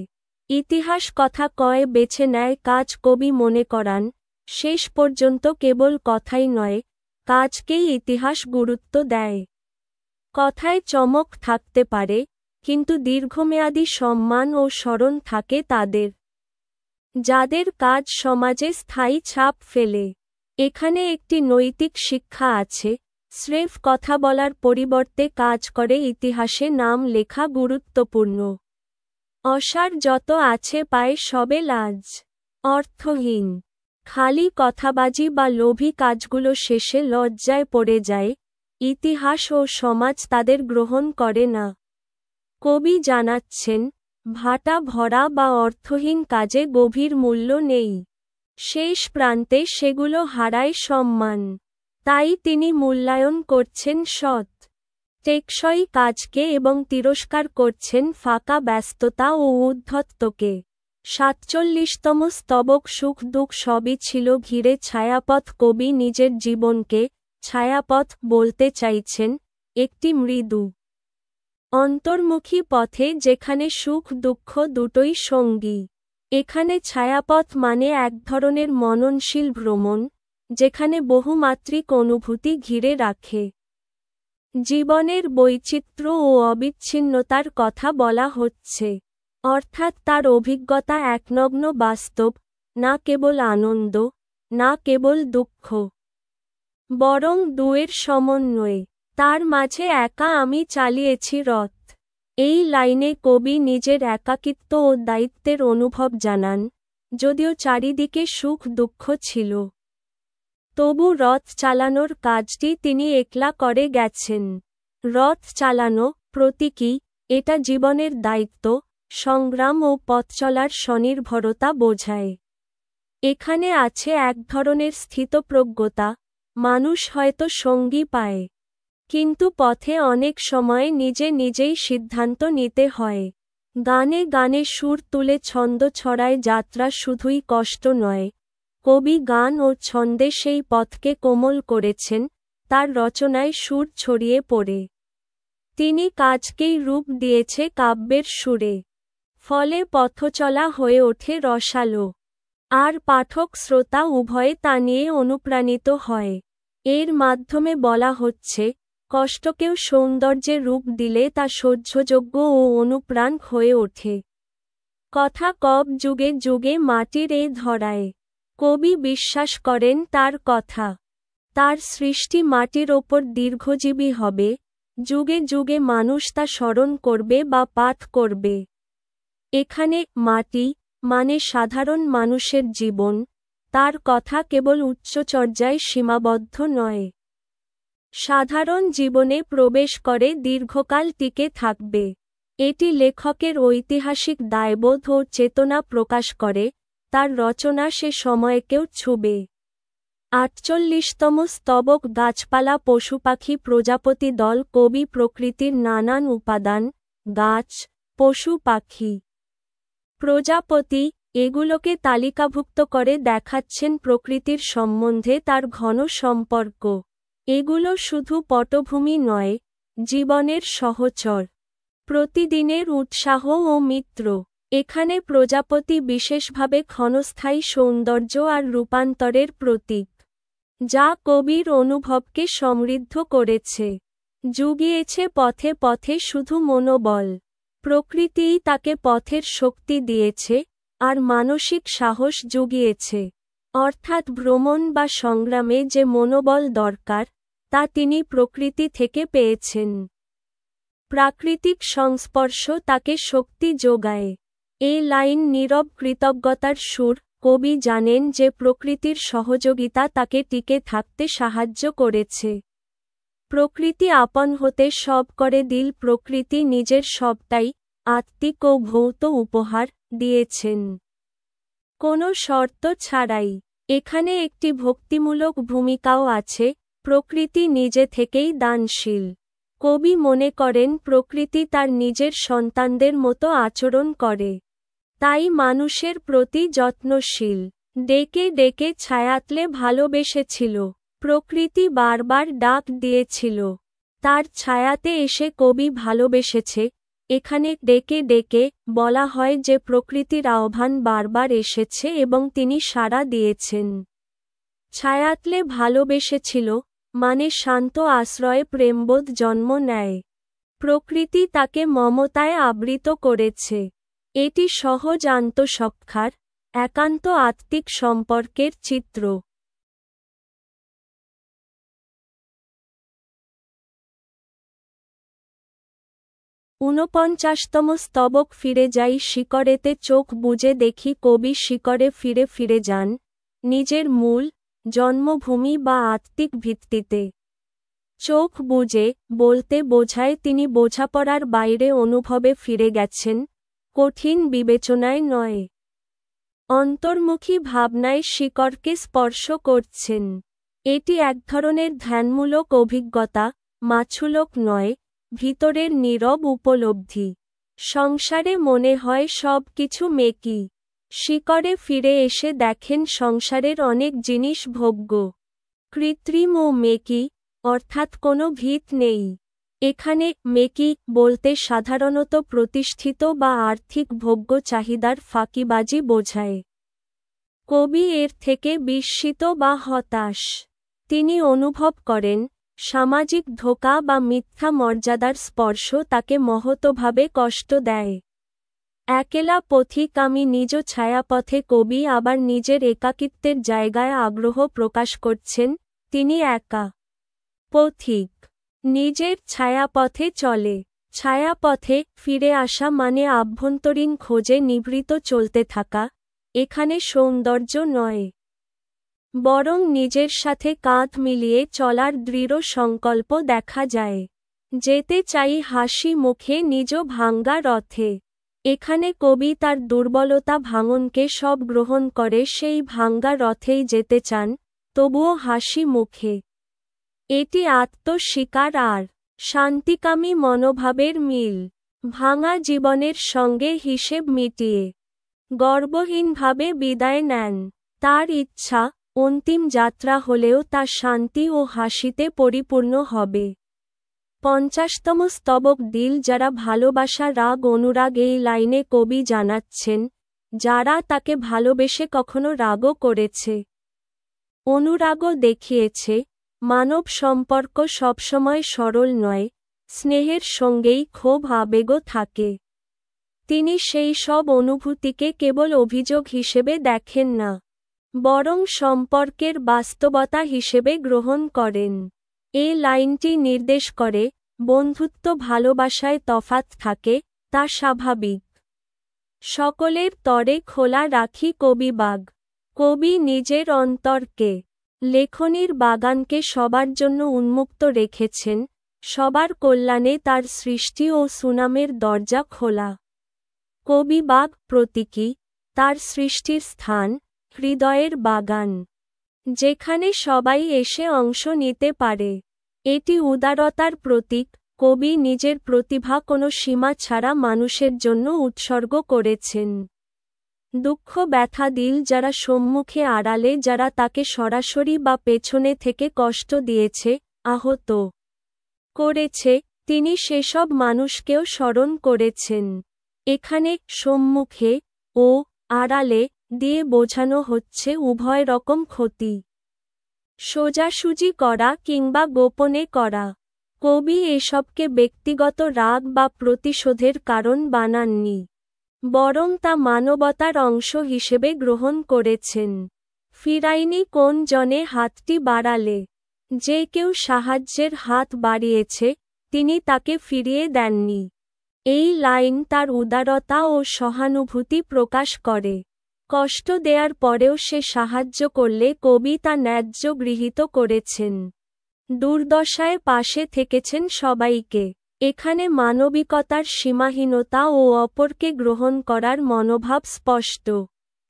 ইতিহাস কথা কয়ে বেছে নেয় কাজ কবি মনে করান, শেষ পর্যন্ত কেবল কথাই নয়, কাজকেই ইতিহাস গুরুত্ব দেয়। কথায় চমক থাকতে পারে, কিন্তু দীর্ঘমেয়াদী সম্মান ও স্মরণ থাকে তাদের, যাদের কাজ সমাজে স্থায়ী ছাপ ফেলে। এখানে একটি নৈতিক শিক্ষা আছে, স্রেফ কথা বলার পরিবর্তে কাজ করে ইতিহাসে নাম লেখা গুরুত্বপূর্ণ। অসার যত আছে পায় সবে লাজ। অর্থহীন, খালি কথাবাজি বা লোভী কাজগুলো শেষে লজ্জায় পড়ে যায়, ইতিহাস ও সমাজ তাদের গ্রহণ করে না। কবি জানাচ্ছেন, ভাটা ভরা বা অর্থহীন কাজে গভীর মূল্য নেই। শেষ প্রান্তে সেগুলো হারায় সম্মান। তাই তিনি মূল্যায়ন করছেন সৎ, টেকসই কাজকে এবং তিরস্কার করছেন ফাঁকা ব্যস্ততা ও উদ্ধত্তকে। 47তম স্তবক সুখ দুঃখ সবই ছিল ঘিরে ছায়াপথ। কবি নিজের জীবনকে ছায়াপথ বলতে চাইছেন, একটি মৃদু, অন্তর্মুখী পথে যেখানে সুখ দুঃখ দুটোই সঙ্গী। এখানে ছায়াপথ মানে এক ধরনের মননশীল ভ্রমণ, যেখানে বহুমাত্রিক অনুভূতি ঘিরে রাখে। জীবনের বৈচিত্র্য ও অবিচ্ছিন্নতার কথা বলা হচ্ছে, অর্থাৎ তার অভিজ্ঞতা একনগ্ন বাস্তব, না কেবল আনন্দ, না কেবল দুঃখ, বরং দুয়ের সমন্বয়ে। তার মাঝে একা আমি চালিয়েছি রথ। এই লাইনে কবি নিজের একাকিত্ব ও দায়িত্বের অনুভব জানান, যদিও চারিদিকে সুখ দুঃখ ছিল। তবু রথ চালানোর কাজটি তিনি একলা করে গেছেন। রথ চালানো, প্রতীকী, এটা জীবনের দায়িত্ব, সংগ্রাম ও পথ চলার স্বনির্ভরতা বোঝায়। এখানে আছে এক ধরনের স্থিতপ্রজ্ঞতা, মানুষ হয়তো সঙ্গী পায়, কিন্তু পথে অনেক সময় নিজে নিজেই সিদ্ধান্ত নিতে হয়। গানে গানে সুর তুলে ছন্দ ছড়ায় যাত্রা শুধুই কষ্ট নয়, কবি গান ও ছন্দে সেই পথকে কোমল করেছেন, তার রচনায় সুর ছড়িয়ে পড়ে। তিনি কাজকেই রূপ দিয়েছে কাব্যের সুরে। ফলে পথচলা হয়ে ওঠে রসালো। আর পাঠক শ্রোতা উভয়ে তা নিয়ে অনুপ্রাণিত হয়। এর মাধ্যমে বলা হচ্ছে, কষ্টকেও সৌন্দর্যের রূপ দিলে তা সহ্যযোগ্য ও অনুপ্রাণ হয়ে ওঠে। কথা কব যুগে যুগে মাটির এই ধরায়। কবি বিশ্বাস করেন তার কথা। তার সৃষ্টি মাটির ওপর দীর্ঘজীবী হবে, যুগে যুগে মানুষ তা স্মরণ করবে বা পাঠ করবে। এখানে মাটি মানে সাধারণ মানুষের জীবন, তার কথা কেবল উচ্চচর্যায় সীমাবদ্ধ নয়। সাধারণ জীবনে প্রবেশ করে দীর্ঘকাল টিকে থাকবে। এটি লেখকের ঐতিহাসিক দায়বোধ ও চেতনা প্রকাশ করে, তার রচনা সে সময়কেও ছুবে। 48তম স্তবক গাছপালা পশুপাখি প্রজাপতি দল। কবি প্রকৃতির নানান উপাদান, গাছ, পশু পাখি, প্রজাপতি, এগুলোকে তালিকাভুক্ত করে দেখাচ্ছেন প্রকৃতির সম্বন্ধে তার ঘন সম্পর্ক। এগুলো শুধু পটভূমি নয়, জীবনের সহচর। প্রতিদিনের উৎসাহ ও মিত্র। এখানে প্রজাপতি বিশেষভাবে ক্ষণস্থায়ী সৌন্দর্য আর রূপান্তরের প্রতীক, যা কবির অনুভবকে সমৃদ্ধ করেছে, জুগিয়েছে পথে পথে শুধু মনোবল। প্রকৃতিই তাকে পথের শক্তি দিয়েছে, আর মানসিক সাহস জুগিয়েছে। অর্থাৎ ভ্রমণ বা সংগ্রামে যে মনোবল দরকার, তা তিনি প্রকৃতি থেকে পেয়েছেন। প্রাকৃতিক সংস্পর্শ তাকে শক্তি যোগায়। এই লাইন নীরব কৃতজ্ঞতার সুর। কবি জানেন যে প্রকৃতির সহযোগিতা তাকে টিকে থাকতে সাহায্য করেছে। প্রকৃতি আপন হতে সব করে দিল। প্রকৃতি নিজের সবটাই, আত্মিক ও ভৌত উপহার, দিয়েছেন কোনো শর্ত ছাড়াই। এখানে একটি ভক্তিমূলক ভূমিকাও আছে। প্রকৃতি নিজে থেকেই দানশীল। কবি মনে করেন প্রকৃতি তার নিজের সন্তানদের মতো আচরণ করে, তাই মানুষের প্রতি যত্নশীল। ডেকে ডেকে ছায়াতলে ভালোবেসেছিল। প্রকৃতি বারবার ডাক দিয়েছিল, তার ছায়াতে এসে কবি ভালোবেসেছে। এখানে ডেকে ডেকে বলা হয় যে প্রকৃতির আহ্বান বারবার এসেছে এবং তিনি সাড়া দিয়েছেন। ছায়াতলে ভালোবেসেছিল মানে শান্ত আশ্রয়ে প্রেমবোধ জন্ম নেয়। প্রকৃতি তাকে মমতায় আবৃত করেছে। এটি সহজ আন্তঃসখ্যার, একান্ত আত্মিক সম্পর্কের চিত্র। ৪৯তম স্তবক ফিরে যাই শিকড়েতে চোখ বুজে দেখি কবি শিকড়ে ফিরে ফিরে যান, নিজের মূল জন্মভূমি বা আত্মিক ভিত্তিতে। চোখ বুজে বলতে বোঝায় তিনি বোঝাপড়ার বাইরে অনুভবে ফিরে গেছেন, কঠিন বিবেচনায় নয়। অন্তর্মুখী ভাবনায় শিকড়কে স্পর্শ করছেন। এটি এক ধরনের ধ্যানমূলক অভিজ্ঞতা, মাছুলক নয়, ভিতরের নীরব উপলব্ধি। সংসারে মনে হয় সব কিছু মেকি। শিকড়ে ফিরে এসে দেখেন সংসারের অনেক জিনিস ভোগ্য, কৃত্রিম ও মেকি, অর্থাৎ কোনো ভিত নেই। এখানে মেকি বলতে সাধারণত প্রতিষ্ঠিত বা আর্থিক ভোগ্য চাহিদার ফাঁকিবাজি বোঝায়। কবি এর থেকে বিস্মিত বা হতাশ। তিনি অনুভব করেন, সামাজিক ধোঁকা বা মিথ্যা মর্যাদার স্পর্শ তাকে মহতভাবে কষ্ট দেয়। একেলা পথিক আমি নিজ ছায়াপথে। কবি আবার নিজের একাকিত্বের জায়গায় আগ্রহ প্রকাশ করছেন। তিনি একা পথিক, নিজের ছায়াপথে চলে। ছায়াপথে ফিরে আসা মানে আভ্যন্তরীণ খোঁজে নিভৃত চলতে থাকা। এখানে সৌন্দর্য নয়, বরং নিজের সাথে কাঁধ মিলিয়ে চলার দৃঢ় সংকল্প দেখা যায়। যেতে চাই হাসি মুখে নিজ ভাঙ্গা রথে। এখানে কবি তার দুর্বলতা ভাঙনকে সব গ্রহণ করে সেই ভাঙ্গা রথেই যেতে চান, তবুও হাসি মুখে। এটি আত্মস্বীকার আর শান্তিকামী মনোভাবের মিল। ভাঙা জীবনের সঙ্গে হিসেব মিটিয়ে গর্বহীনভাবে বিদায় নেন। তার ইচ্ছা, অন্তিম যাত্রা হলেও তা শান্তি ও হাসিতে পরিপূর্ণ হবে। ৫০তম স্তবক দিল যারা ভালোবাসা রাগ অনুরাগ। এই লাইনে কবি জানাচ্ছেন, যারা তাকে ভালোবেসে কখনো রাগও করেছে, অনুরাগও দেখিয়েছে। মানব সম্পর্ক সবসময় সরল নয়, স্নেহের সঙ্গেই ক্ষোভ আবেগও থাকে। তিনি সেই সব অনুভূতিকে কেবল অভিযোগ হিসেবে দেখেন না, বরং সম্পর্কের বাস্তবতা হিসেবে গ্রহণ করেন। এই লাইনটি নির্দেশ করে, বন্ধুত্ব ভালোবাসায় তফাৎ থাকে, তা স্বাভাবিক। সকলের তরে খোলা রাখি কবিবাগ। কবি নিজের অন্তরকে, লেখনীর বাগানকে সবার জন্য উন্মুক্ত রেখেছেন। সবার কল্যাণে তার সৃষ্টি ও সুনামের দরজা খোলা। কবিবাগ প্রতীকী, তার সৃষ্টির স্থান, হৃদয়ের বাগান, যেখানে সবাই এসে অংশ নিতে পারে। এটি উদারতার প্রতীক। কবি নিজের প্রতিভা কোনো সীমা ছাড়া মানুষের জন্য উৎসর্গ করেছেন। দুঃখ ব্যথা দিল যারা সম্মুখে আড়ালে, যারা তাকে সরাসরি বা পেছনে থেকে কষ্ট দিয়েছে, আহত করেছে, তিনি সেসব মানুষকেও স্মরণ করেছেন। এখানে সম্মুখে ও আড়ালে দিয়ে বোঝানো হচ্ছে উভয় রকম ক্ষতি, সোজাসুজি করা কিংবা গোপনে করা। কবি এসবকে ব্যক্তিগত রাগ বা প্রতিশোধের কারণ বানাননি, বরং তা মানবতার অংশ হিসেবে গ্রহণ করেছেন। ফিরাইনি কোন জনে হাতটি বাড়ালে, যে কেউ সাহায্যের হাত বাড়িয়েছে তিনি তাকে ফিরিয়ে দেননি। এই লাইন তার উদারতা ও সহানুভূতি প্রকাশ করে। কষ্ট দেয়ার পরেও সে সাহায্য করলে কবি তা ন্যায্য গৃহীত করেছেন। দুর্দশায় পাশে থেকেছেন সবাইকে। এখানে মানবিকতার সীমাহীনতা ও অপরকে গ্রহণ করার মনোভাব স্পষ্ট।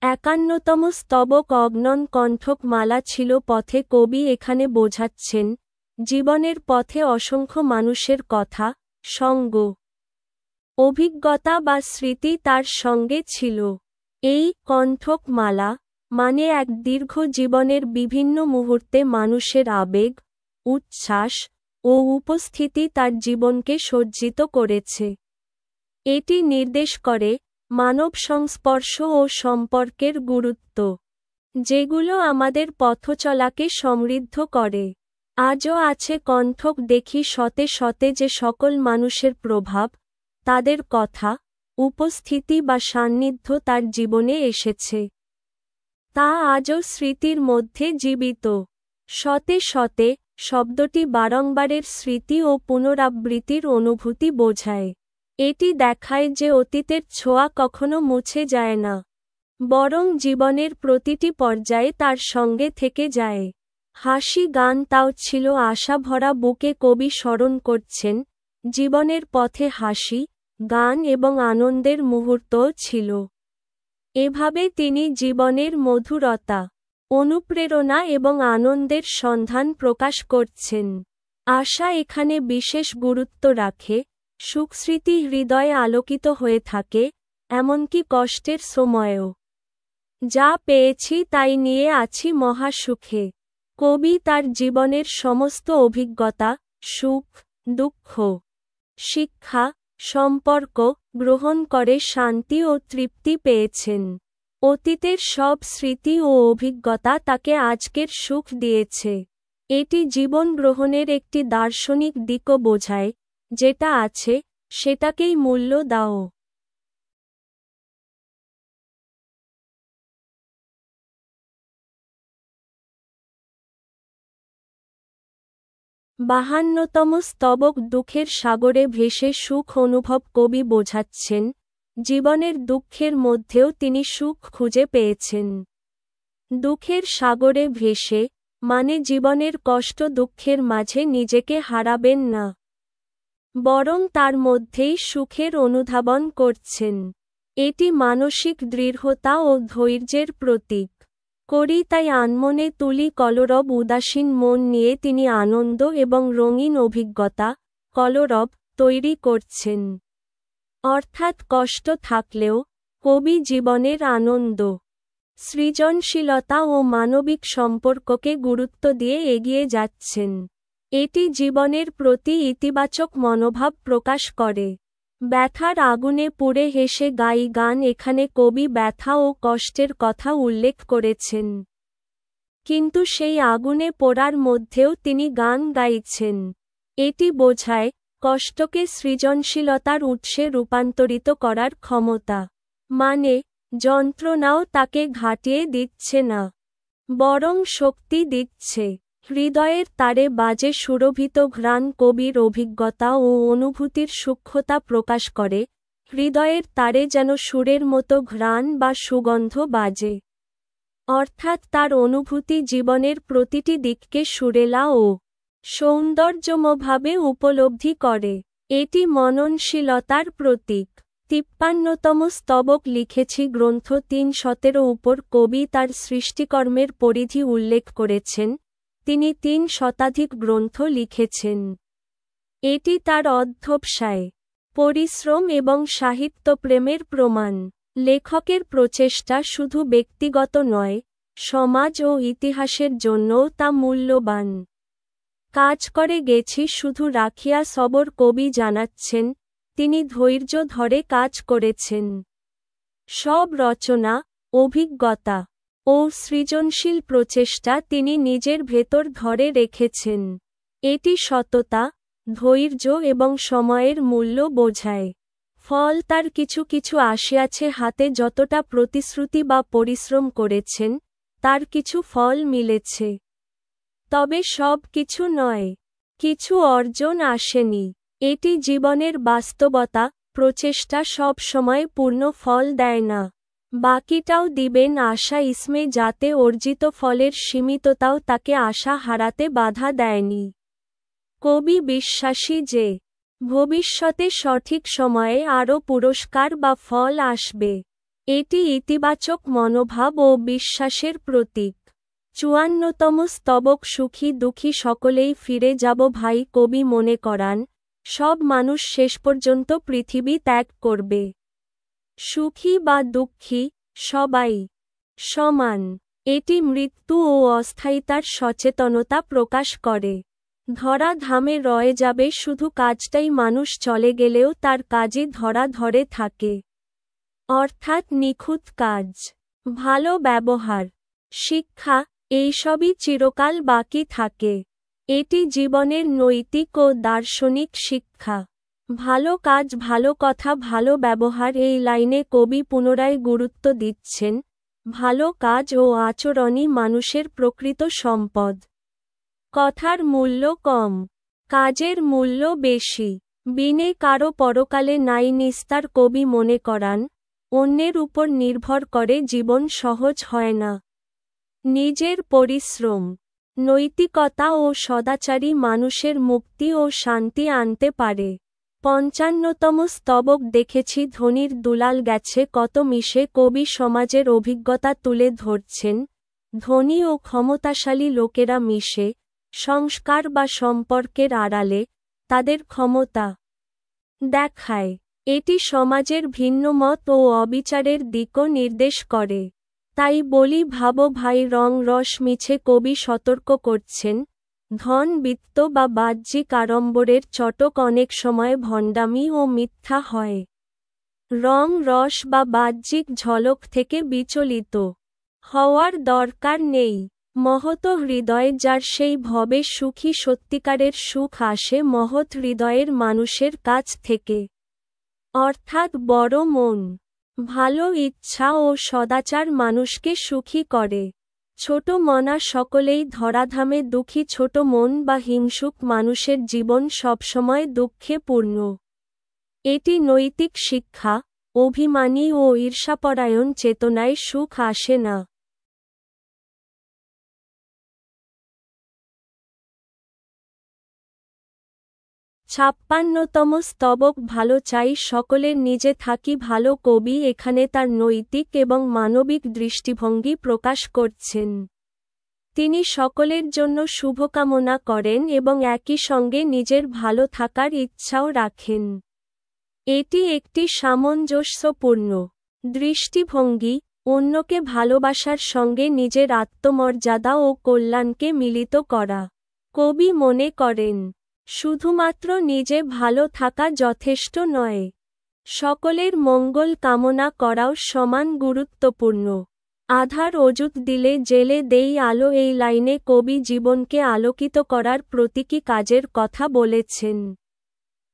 ৫১তম স্তবক অগ্নন কণ্ঠক মালা ছিল পথে। কবি এখানে বোঝাচ্ছেন জীবনের পথে অসংখ্য মানুষের কথা, সঙ্গ, অভিজ্ঞতা বা স্মৃতি তার সঙ্গে ছিল। এই কণ্ঠক মালা মানে এক দীর্ঘ জীবনের বিভিন্ন মুহূর্তে মানুষের আবেগ, উচ্ছ্বাস ও উপস্থিতি তার জীবনকে সজ্জিত করেছে। এটি নির্দেশ করে মানব সংস্পর্শ ও সম্পর্কের গুরুত্ব, যেগুলো আমাদের পথচলাকে সমৃদ্ধ করে। আজও আছে কণ্ঠক দেখি শতে শতে যে সকল মানুষের প্রভাব, তাদের কথা, উপস্থিতি বা সান্নিধ্য তার জীবনে এসেছে। তা আজও স্মৃতির মধ্যে জীবিত। শতে শতে শব্দটি বারংবারের স্মৃতি ও পুনরাবৃত্তির অনুভূতি বোঝায়। এটি দেখায় যে অতীতের ছোঁয়া কখনো মুছে যায় না, বরং জীবনের প্রতিটি পর্যায়ে তার সঙ্গে থেকে যায়। হাসি গান তাও ছিল আশা ভরা বুকে। কবি স্মরণ করছেন জীবনের পথে হাসি, গান এবং আনন্দের মুহূর্তও ছিল। এভাবে তিনি জীবনের মধুরতা, অনুপ্রেরণা এবং আনন্দের সন্ধান প্রকাশ করছেন। আশা এখানে বিশেষ গুরুত্ব রাখে। সুখস্মৃতি হৃদয়ে আলোকিত হয়ে থাকে, এমনকি কষ্টের সময়েও। যা পেয়েছি তাই নিয়ে আছি মহাসুখে। কবি তার জীবনের সমস্ত অভিজ্ঞতা, সুখ, দুঃখ, শিক্ষা, সম্পর্ক গ্রহণ করে শান্তি ও তৃপ্তি পেয়েছেন। অতীতের সব স্মৃতি ও অভিজ্ঞতা তাকে আজকের সুখ দিয়েছে। এটি জীবন গ্রহণের একটি দার্শনিক দিকও বোঝায়, যেটা আছে সেটাকেই মূল্য দাও। বাহান্নতম স্তবক দুঃখের সাগরে ভেসে সুখ অনুভব। কবি বোঝাচ্ছেন জীবনের দুঃখের মধ্যেও তিনি সুখ খুঁজে পেয়েছেন। দুঃখের সাগরে ভেসে মানে জীবনের কষ্ট দুঃখের মাঝে নিজেকে হারাবেন না, বরং তার মধ্যেই সুখের অনুধাবন করছেন। এটি মানসিক দৃঢ়তা ও ধৈর্যের প্রতীক। করি তাই আনমনে তুলি কলরব। উদাসীন মন নিয়ে তিনি আনন্দ এবং রঙিন অভিজ্ঞতা, কলরব তৈরি করছেন। অর্থাৎ কষ্ট থাকলেও কবি জীবনের আনন্দ, সৃজনশীলতা ও মানবিক সম্পর্ককে গুরুত্ব দিয়ে এগিয়ে যাচ্ছেন। এটি জীবনের প্রতি ইতিবাচক মনোভাব প্রকাশ করে। ব্যথার আগুনে পুড়ে হেসে গাই গান। এখানে কবি ব্যথা ও কষ্টের কথা উল্লেখ করেছেন, কিন্তু সেই আগুনে পোড়ার মধ্যেও তিনি গান গাইছেন। এটি বোঝায় কষ্টকে সৃজনশীলতার উৎসে রূপান্তরিত করার ক্ষমতা। মানে যন্ত্রণাও তাকে ঘাটিয়ে দিচ্ছে না, বরং শক্তি দিচ্ছে। হৃদয়ের তারে বাজে সুরভিত ঘ্রাণ। কবির অভিজ্ঞতা ও অনুভূতির সূক্ষ্মতা প্রকাশ করে। হৃদয়ের তারে যেন সুরের মতো ঘ্রাণ বা সুগন্ধ বাজে। অর্থাৎ তার অনুভূতি জীবনের প্রতিটি দিককে সুরেলা ও সৌন্দর্যময়ভাবে উপলব্ধি করে। এটি মননশীলতার প্রতীক। ৫৩তম স্তবক লিখেছি গ্রন্থ ৩১৭ উপর। কবি তার সৃষ্টিকর্মের পরিধি উল্লেখ করেছেন। তিনি ৩ শতাধিক গ্রন্থ লিখেছেন। এটি তার অধ্যবসায়, পরিশ্রম এবং সাহিত্যপ্রেমের প্রমাণ। লেখকের প্রচেষ্টা শুধু ব্যক্তিগত নয়, সমাজ ও ইতিহাসের জন্যও তা মূল্যবান। কাজ করে গেছি শুধু রাখিয়া সবর কবি জানাচ্ছেন, তিনি ধৈর্য ধরে কাজ করেছেন। সব রচনা, অভিজ্ঞতা ও সৃজনশীল প্রচেষ্টা তিনি নিজের ভেতর ধরে রেখেছেন। এটি সততা, ধৈর্য এবং সময়ের মূল্য বোঝায়। ফল তার কিছু কিছু আসিয়াছে হাতে, যতটা প্রতিশ্রুতি বা পরিশ্রম করেছেন, তার কিছু ফল মিলেছে। তবে সব কিছু নয়। কিছু অর্জন আসেনি। এটি জীবনের বাস্তবতা, প্রচেষ্টা সব সময় পূর্ণ ফল দেয় না। বাকিটাও দিবেন আশা ইসমে, যাতে অর্জিত ফলের সীমিততাও তাকে আশা হারাতে বাধা দেয়নি। কবি বিশ্বাসী যে ভবিষ্যতে সঠিক সময়ে আরও পুরস্কার বা ফল আসবে। এটি ইতিবাচক মনোভাব ও বিশ্বাসের প্রতীক। ৫৪তম স্তবক সুখী দুঃখী সকলেই ফিরে যাব ভাই। কবি মনে করান, সব মানুষ শেষ পর্যন্ত পৃথিবী ত্যাগ করবে। সুখী বা দুঃখী, সবাই সমান। এটি মৃত্যু ও অস্থায়িতার সচেতনতা প্রকাশ করে। ধরা ধামে রয়ে যাবে শুধু কাজটাই, মানুষ চলে গেলেও তার কাজই ধরা ধরে থাকে। অর্থাৎ নিখুঁত কাজ, ভালো ব্যবহার, শিক্ষা, এইসবই চিরকাল বাকি থাকে। এটি জীবনের নৈতিক ও দার্শনিক শিক্ষা। ভালো কাজ, ভালো কথা, ভালো ব্যবহার, এই লাইনে কবি পুনরায় গুরুত্ব দিচ্ছেন, ভালো কাজ ও আচরণই মানুষের প্রকৃত সম্পদ। কথার মূল্য কম, কাজের মূল্য বেশি। বিনে কারো পরকালে নাই নিস্তার। কবি মনে করান, অন্যের উপর নির্ভর করে জীবন সহজ হয় না। নিজের পরিশ্রম, নৈতিকতা ও সদাচারী মানুষের মুক্তি ও শান্তি আনতে পারে। ৫৫তম স্তবক দেখেছি ধনীর দুলাল গেছে কত মিশে। কবি সমাজের অভিজ্ঞতা তুলে ধরছেন। ধনী ও ক্ষমতাশালী লোকেরা মিশে, সংস্কার বা সম্পর্কের আড়ালে, তাদের ক্ষমতা দেখায়। এটি সমাজের ভিন্নমত ও অবিচারের দিকও নির্দেশ করে। তাই বলি ভাবো ভাই, রং রস মিছে। কবি সতর্ক করছেন, ধন, বিত্ত বা বাহ্যিক আড়ম্বরের চটক অনেক সময় ভণ্ডামি ও মিথ্যা হয়। রং রস বা বাহ্যিক ঝলক থেকে বিচলিত হওয়ার দরকার নেই। মহৎ হৃদয় যার, সেই ভবে সুখী। সত্যিকারের সুখ আসে মহৎ হৃদয়ের মানুষের কাছ থেকে। অর্থাৎ বড় মন, ভালো ইচ্ছা ও সদাচার মানুষকে সুখী করে। ছোট মনা সকলেই ধরাধামে দুঃখী। ছোট মন বা হিংসুক মানুষের জীবন সবসময় দুঃখে পূর্ণ। এটি নৈতিক শিক্ষা। অভিমানী ও ঈর্ষাপরায়ণ চেতনায় সুখ আসে না। ৫৬তম স্তবক ভালো চাই সকলের, নিজে থাকি ভালো। কবি এখানে তার নৈতিক এবং মানবিক দৃষ্টিভঙ্গি প্রকাশ করছেন। তিনি সকলের জন্য শুভকামনা করেন এবং একই সঙ্গে নিজের ভালো থাকার ইচ্ছাও রাখেন। এটি একটি সামঞ্জস্যপূর্ণ দৃষ্টিভঙ্গি, অন্যকে ভালোবাসার সঙ্গে নিজের আত্মমর্যাদা ও কল্যাণকে মিলিত করা। কবি মনে করেন, শুধুমাত্র নিজে ভালো থাকা যথেষ্ট নয়, সকলের মঙ্গল কামনা করাও সমান গুরুত্বপূর্ণ। আধার অযুত দিলে জেলে দেই আলো, এই লাইনে কবি জীবনকে আলোকিত করার প্রতীকী কাজের কথা বলেছেন।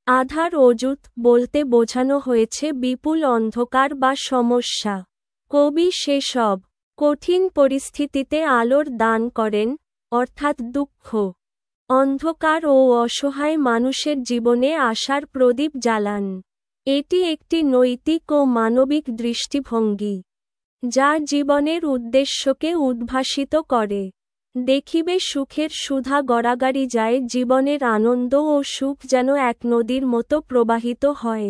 আধার অযুত বলতে বোঝানো হয়েছে বিপুল অন্ধকার বা সমস্যা। কবি সেসব কঠিন পরিস্থিতিতে আলোর দান করেন, অর্থাৎ দুঃখ, অন্ধকার ও অসহায় মানুষের জীবনে আশার প্রদীপ জ্বালান। এটি একটি নৈতিক ও মানবিক দৃষ্টিভঙ্গি, যা জীবনের উদ্দেশ্যকে উদ্ভাসিত করে। দেখিবে সুখের সুধা গড়াগাড়ি যায়, জীবনের আনন্দ ও সুখ যেন এক নদীর মতো প্রবাহিত হয়।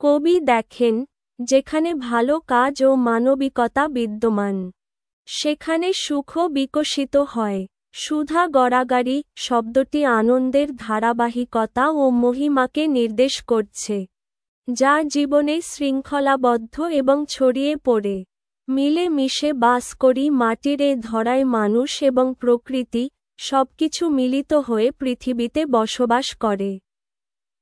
কবি দেখেন, যেখানে ভালো কাজ ও মানবিকতা বিদ্যমান, সেখানে সুখও বিকশিত হয়। সুধা গড়াগাড়ি শব্দটি আনন্দের ধারাবাহিকতা ও মহিমাকে নির্দেশ করছে, যা জীবনে শৃঙ্খলাবদ্ধ এবং ছড়িয়ে পড়ে। মিলে মিশে বাস করি মাটির এ ধরায় মানুষ এবং প্রকৃতি, সবকিছু মিলিত হয়ে পৃথিবীতে বসবাস করে।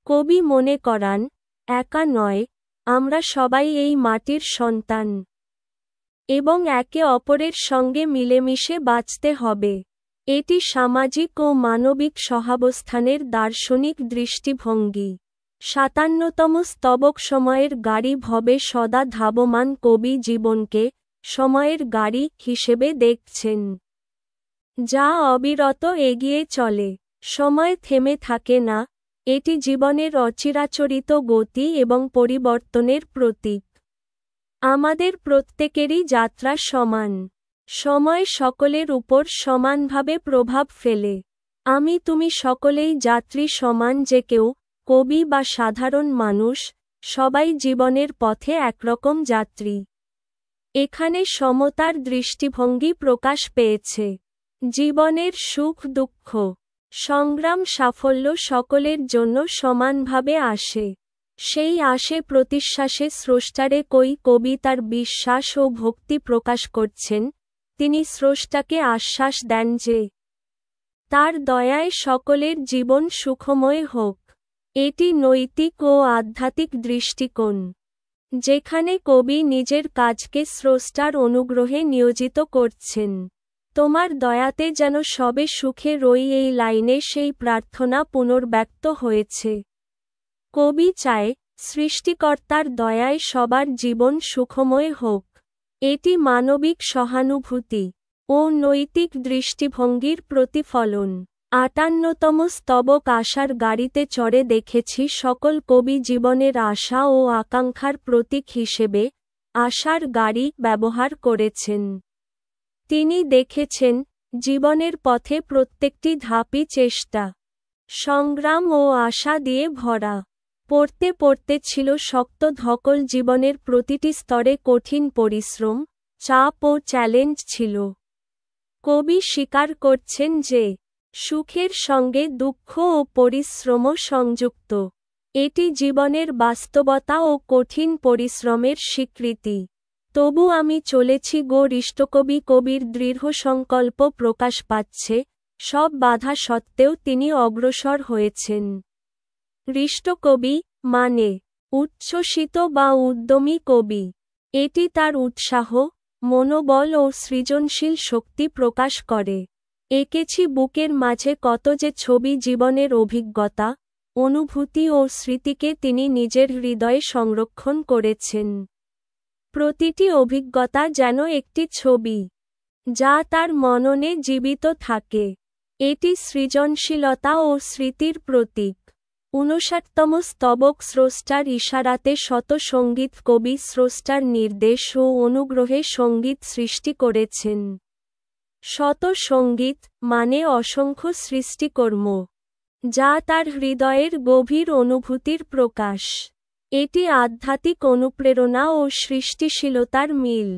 কবি মনে করান, একা নয়, আমরা সবাই এই মাটির সন্তান এবং একে অপরের সঙ্গে মিলেমিশে বাঁচতে হবে। এটি সামাজিক ও মানবিক সহাবস্থানের দার্শনিক দৃষ্টিভঙ্গি। ৫৭তম স্তবক সময়ের গাড়ি ভবে সদা ধাবমান কবি জীবনকে সময়ের গাড়ি হিসেবে দেখছেন, যা অবিরত এগিয়ে চলে। সময় থেমে থাকে না, এটি জীবনের অচিরাচরিত গতি এবং পরিবর্তনের প্রতীক। আমাদের প্রত্যেকেরই যাত্রা সমান। সময় সকলের উপর সমানভাবে প্রভাব ফেলে। তুমি সকলেই যাত্রী সমান, যে কেউ কবি বা সাধারণ মানুষ, সবাই জীবনের পথে একরকম যাত্রী। এখানে সমতার দৃষ্টিভঙ্গি প্রকাশ পেয়েছে। জীবনের সুখ দুঃখ, সংগ্রাম সাফল্য সকলের জন্য সমানভাবে আসে। সেই আশে প্রতিশ্বাসে স্রষ্টারে কবি তার বিশ্বাস ও ভক্তি প্রকাশ করছেন। তিনি স্রষ্টাকে আশ্বাস দেন যে তার দয়ায় সকলের জীবন সুখময় হোক। এটি নৈতিক ও আধ্যাত্মিক দৃষ্টিকোণ, যেখানে কবি নিজের কাজকে স্রষ্টার অনুগ্রহে নিয়োজিত করছেন। তোমার দয়াতে যেন সবে সুখে রই, এই লাইনে সেই প্রার্থনা পুনর্ব্যক্ত হয়েছে। কবি চায়, সৃষ্টিকর্তার দয়ায় সবার জীবন সুখময় হোক। এটি মানবিক সহানুভূতি ও নৈতিক দৃষ্টিভঙ্গির প্রতিফলন। ৫৮তম স্তবক আশার গাড়িতে চড়ে দেখেছি সকল কবি জীবনের আশা ও আকাঙ্ক্ষার প্রতীক হিসেবে আশার গাড়ি ব্যবহার করেছেন। তিনি দেখেছেন, জীবনের পথে প্রত্যেকটি ধাপই চেষ্টা, সংগ্রাম ও আশা দিয়ে ভরা। পড়তে পড়তে ছিল শক্ত ধকল, জীবনের প্রতিটি স্তরে কঠিন পরিশ্রম, চাপ ও চ্যালেঞ্জ ছিল। কবি স্বীকার করছেন যে সুখের সঙ্গে দুঃখ ও পরিশ্রমও সংযুক্ত। এটি জীবনের বাস্তবতা ও কঠিন পরিশ্রমের স্বীকৃতি। তবু আমি চলেছি গো হৃষ্টকবি। কবির দৃঢ় সংকল্প প্রকাশ পাচ্ছে, সব বাধা সত্ত্বেও তিনি অগ্রসর হয়েছেন। হৃষ্টকবি মানে উচ্ছ্বসিত বা উদ্যমী কবি। এটি তার উৎসাহ, মনোবল ও সৃজনশীল শক্তি প্রকাশ করে। এঁকেছি বুকের মাঝে কত যে ছবি, জীবনের অভিজ্ঞতা, অনুভূতি ও স্মৃতিকে তিনি নিজের হৃদয়ে সংরক্ষণ করেছেন। প্রতিটি অভিজ্ঞতা যেন একটি ছবি, যা তার মননে জীবিত থাকে। এটি সৃজনশীলতা ও স্মৃতির প্রতীক। ৫৯তম স্তবক স্রষ্টার ইশারাতে শত সঙ্গীত। কবি স্রষ্টার নির্দেশ ও অনুগ্রহে সঙ্গীত সৃষ্টি করেছেন। শত সঙ্গীত মানে অসংখ্য সৃষ্টিকর্ম, যা তার হৃদয়ের গভীর অনুভূতির প্রকাশ। এটি আধ্যাত্মিক অনুপ্রেরণা ও সৃষ্টিশীলতার মিল।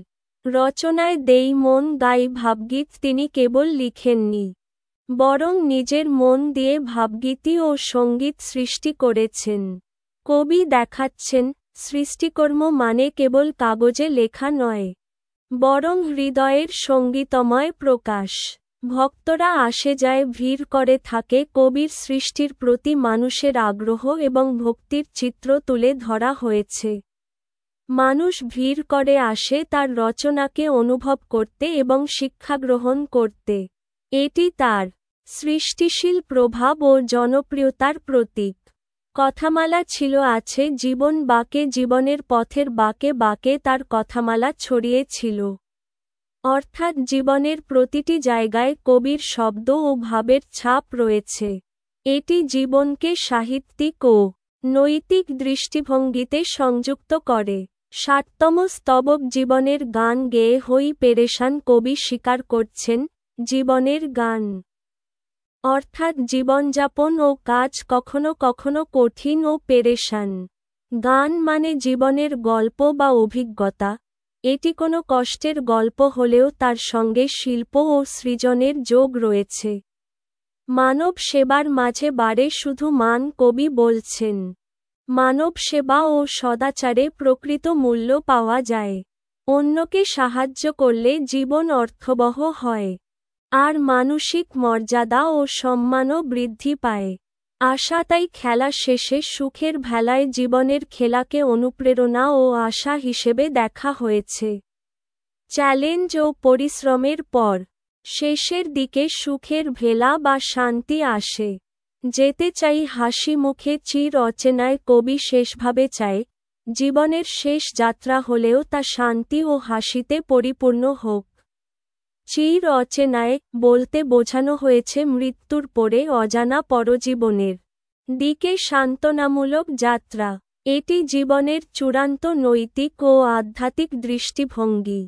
রচনায় দেই মন গাই ভাবগীত তিনি কেবল লিখেননি, বরং নিজের মন দিয়ে ভাবগীতি ও সঙ্গীত সৃষ্টি করেছেন। কবি দেখাচ্ছেন, সৃষ্টিকর্ম মানে কেবল কাগজে লেখা নয়, বরং হৃদয়ের সঙ্গীতময় প্রকাশ। ভক্তরা আসে যায়, ভিড় করে থাকে। কবির সৃষ্টির প্রতি মানুষের আগ্রহ এবং ভক্তির চিত্র তুলে ধরা হয়েছে। মানুষ ভিড় করে আসে তার রচনাকে অনুভব করতে এবং শিক্ষাগ্রহণ করতে। এটি তার সৃষ্টিশীল প্রভাব ও জনপ্রিয়তার প্রতীক। কথামালা ছিল আছে জীবন বাঁকে, জীবনের পথের বাঁকে বাঁকে তার কথামালা ছড়িয়ে ছিল। অর্থাৎ জীবনের প্রতিটি জায়গায় কবির শব্দ ও ভাবের ছাপ রয়েছে। এটি জীবনকে সাহিত্যিক ও নৈতিক দৃষ্টিভঙ্গিতে সংযুক্ত করে। ৬০তম স্তবক জীবনের গান গেয়ে হই পেরেশান। কবি স্বীকার করছেন, জীবনের গান অর্থাৎ জীবনযাপন ও কাজ কখনো কখনো কঠিন ও পেরেশান। গান মানে জীবনের গল্প বা অভিজ্ঞতা। এটি কোনো কষ্টের গল্প হলেও তার সঙ্গে শিল্প ও সৃজনের যোগ রয়েছে। মানব সেবার মাঝে বাড়ে শুধু মান। কবি বলছেন, মানব সেবা ও সদাচারে প্রকৃত মূল্য পাওয়া যায়। অন্যকে সাহায্য করলে জীবন অর্থবহ হয়। আর মানসিক মর্যাদা ও সম্মানও বৃদ্ধি পায়। আশা তাই খেলা শেষে সুখের ভেলায় জীবনের খেলাকে অনুপ্রেরণা ও আশা হিসেবে দেখা হয়েছে। চ্যালেঞ্জ ও পরিশ্রমের পর শেষের দিকে সুখের ভেলা বা শান্তি আসে। যেতে চাই হাসি মুখে চির অচেনায় কবি শেষভাবে চায়, জীবনের শেষ যাত্রা হলেও তা শান্তি ও হাসিতে পরিপূর্ণ হোক। চির অচেনায় বলতে বোঝানো হয়েছে মৃত্যুর পরে অজানা পরজীবনের দিকে সান্ত্বনামূলক যাত্রা। এটি জীবনের চূড়ান্ত নৈতিক ও আধ্যাত্মিক দৃষ্টিভঙ্গি।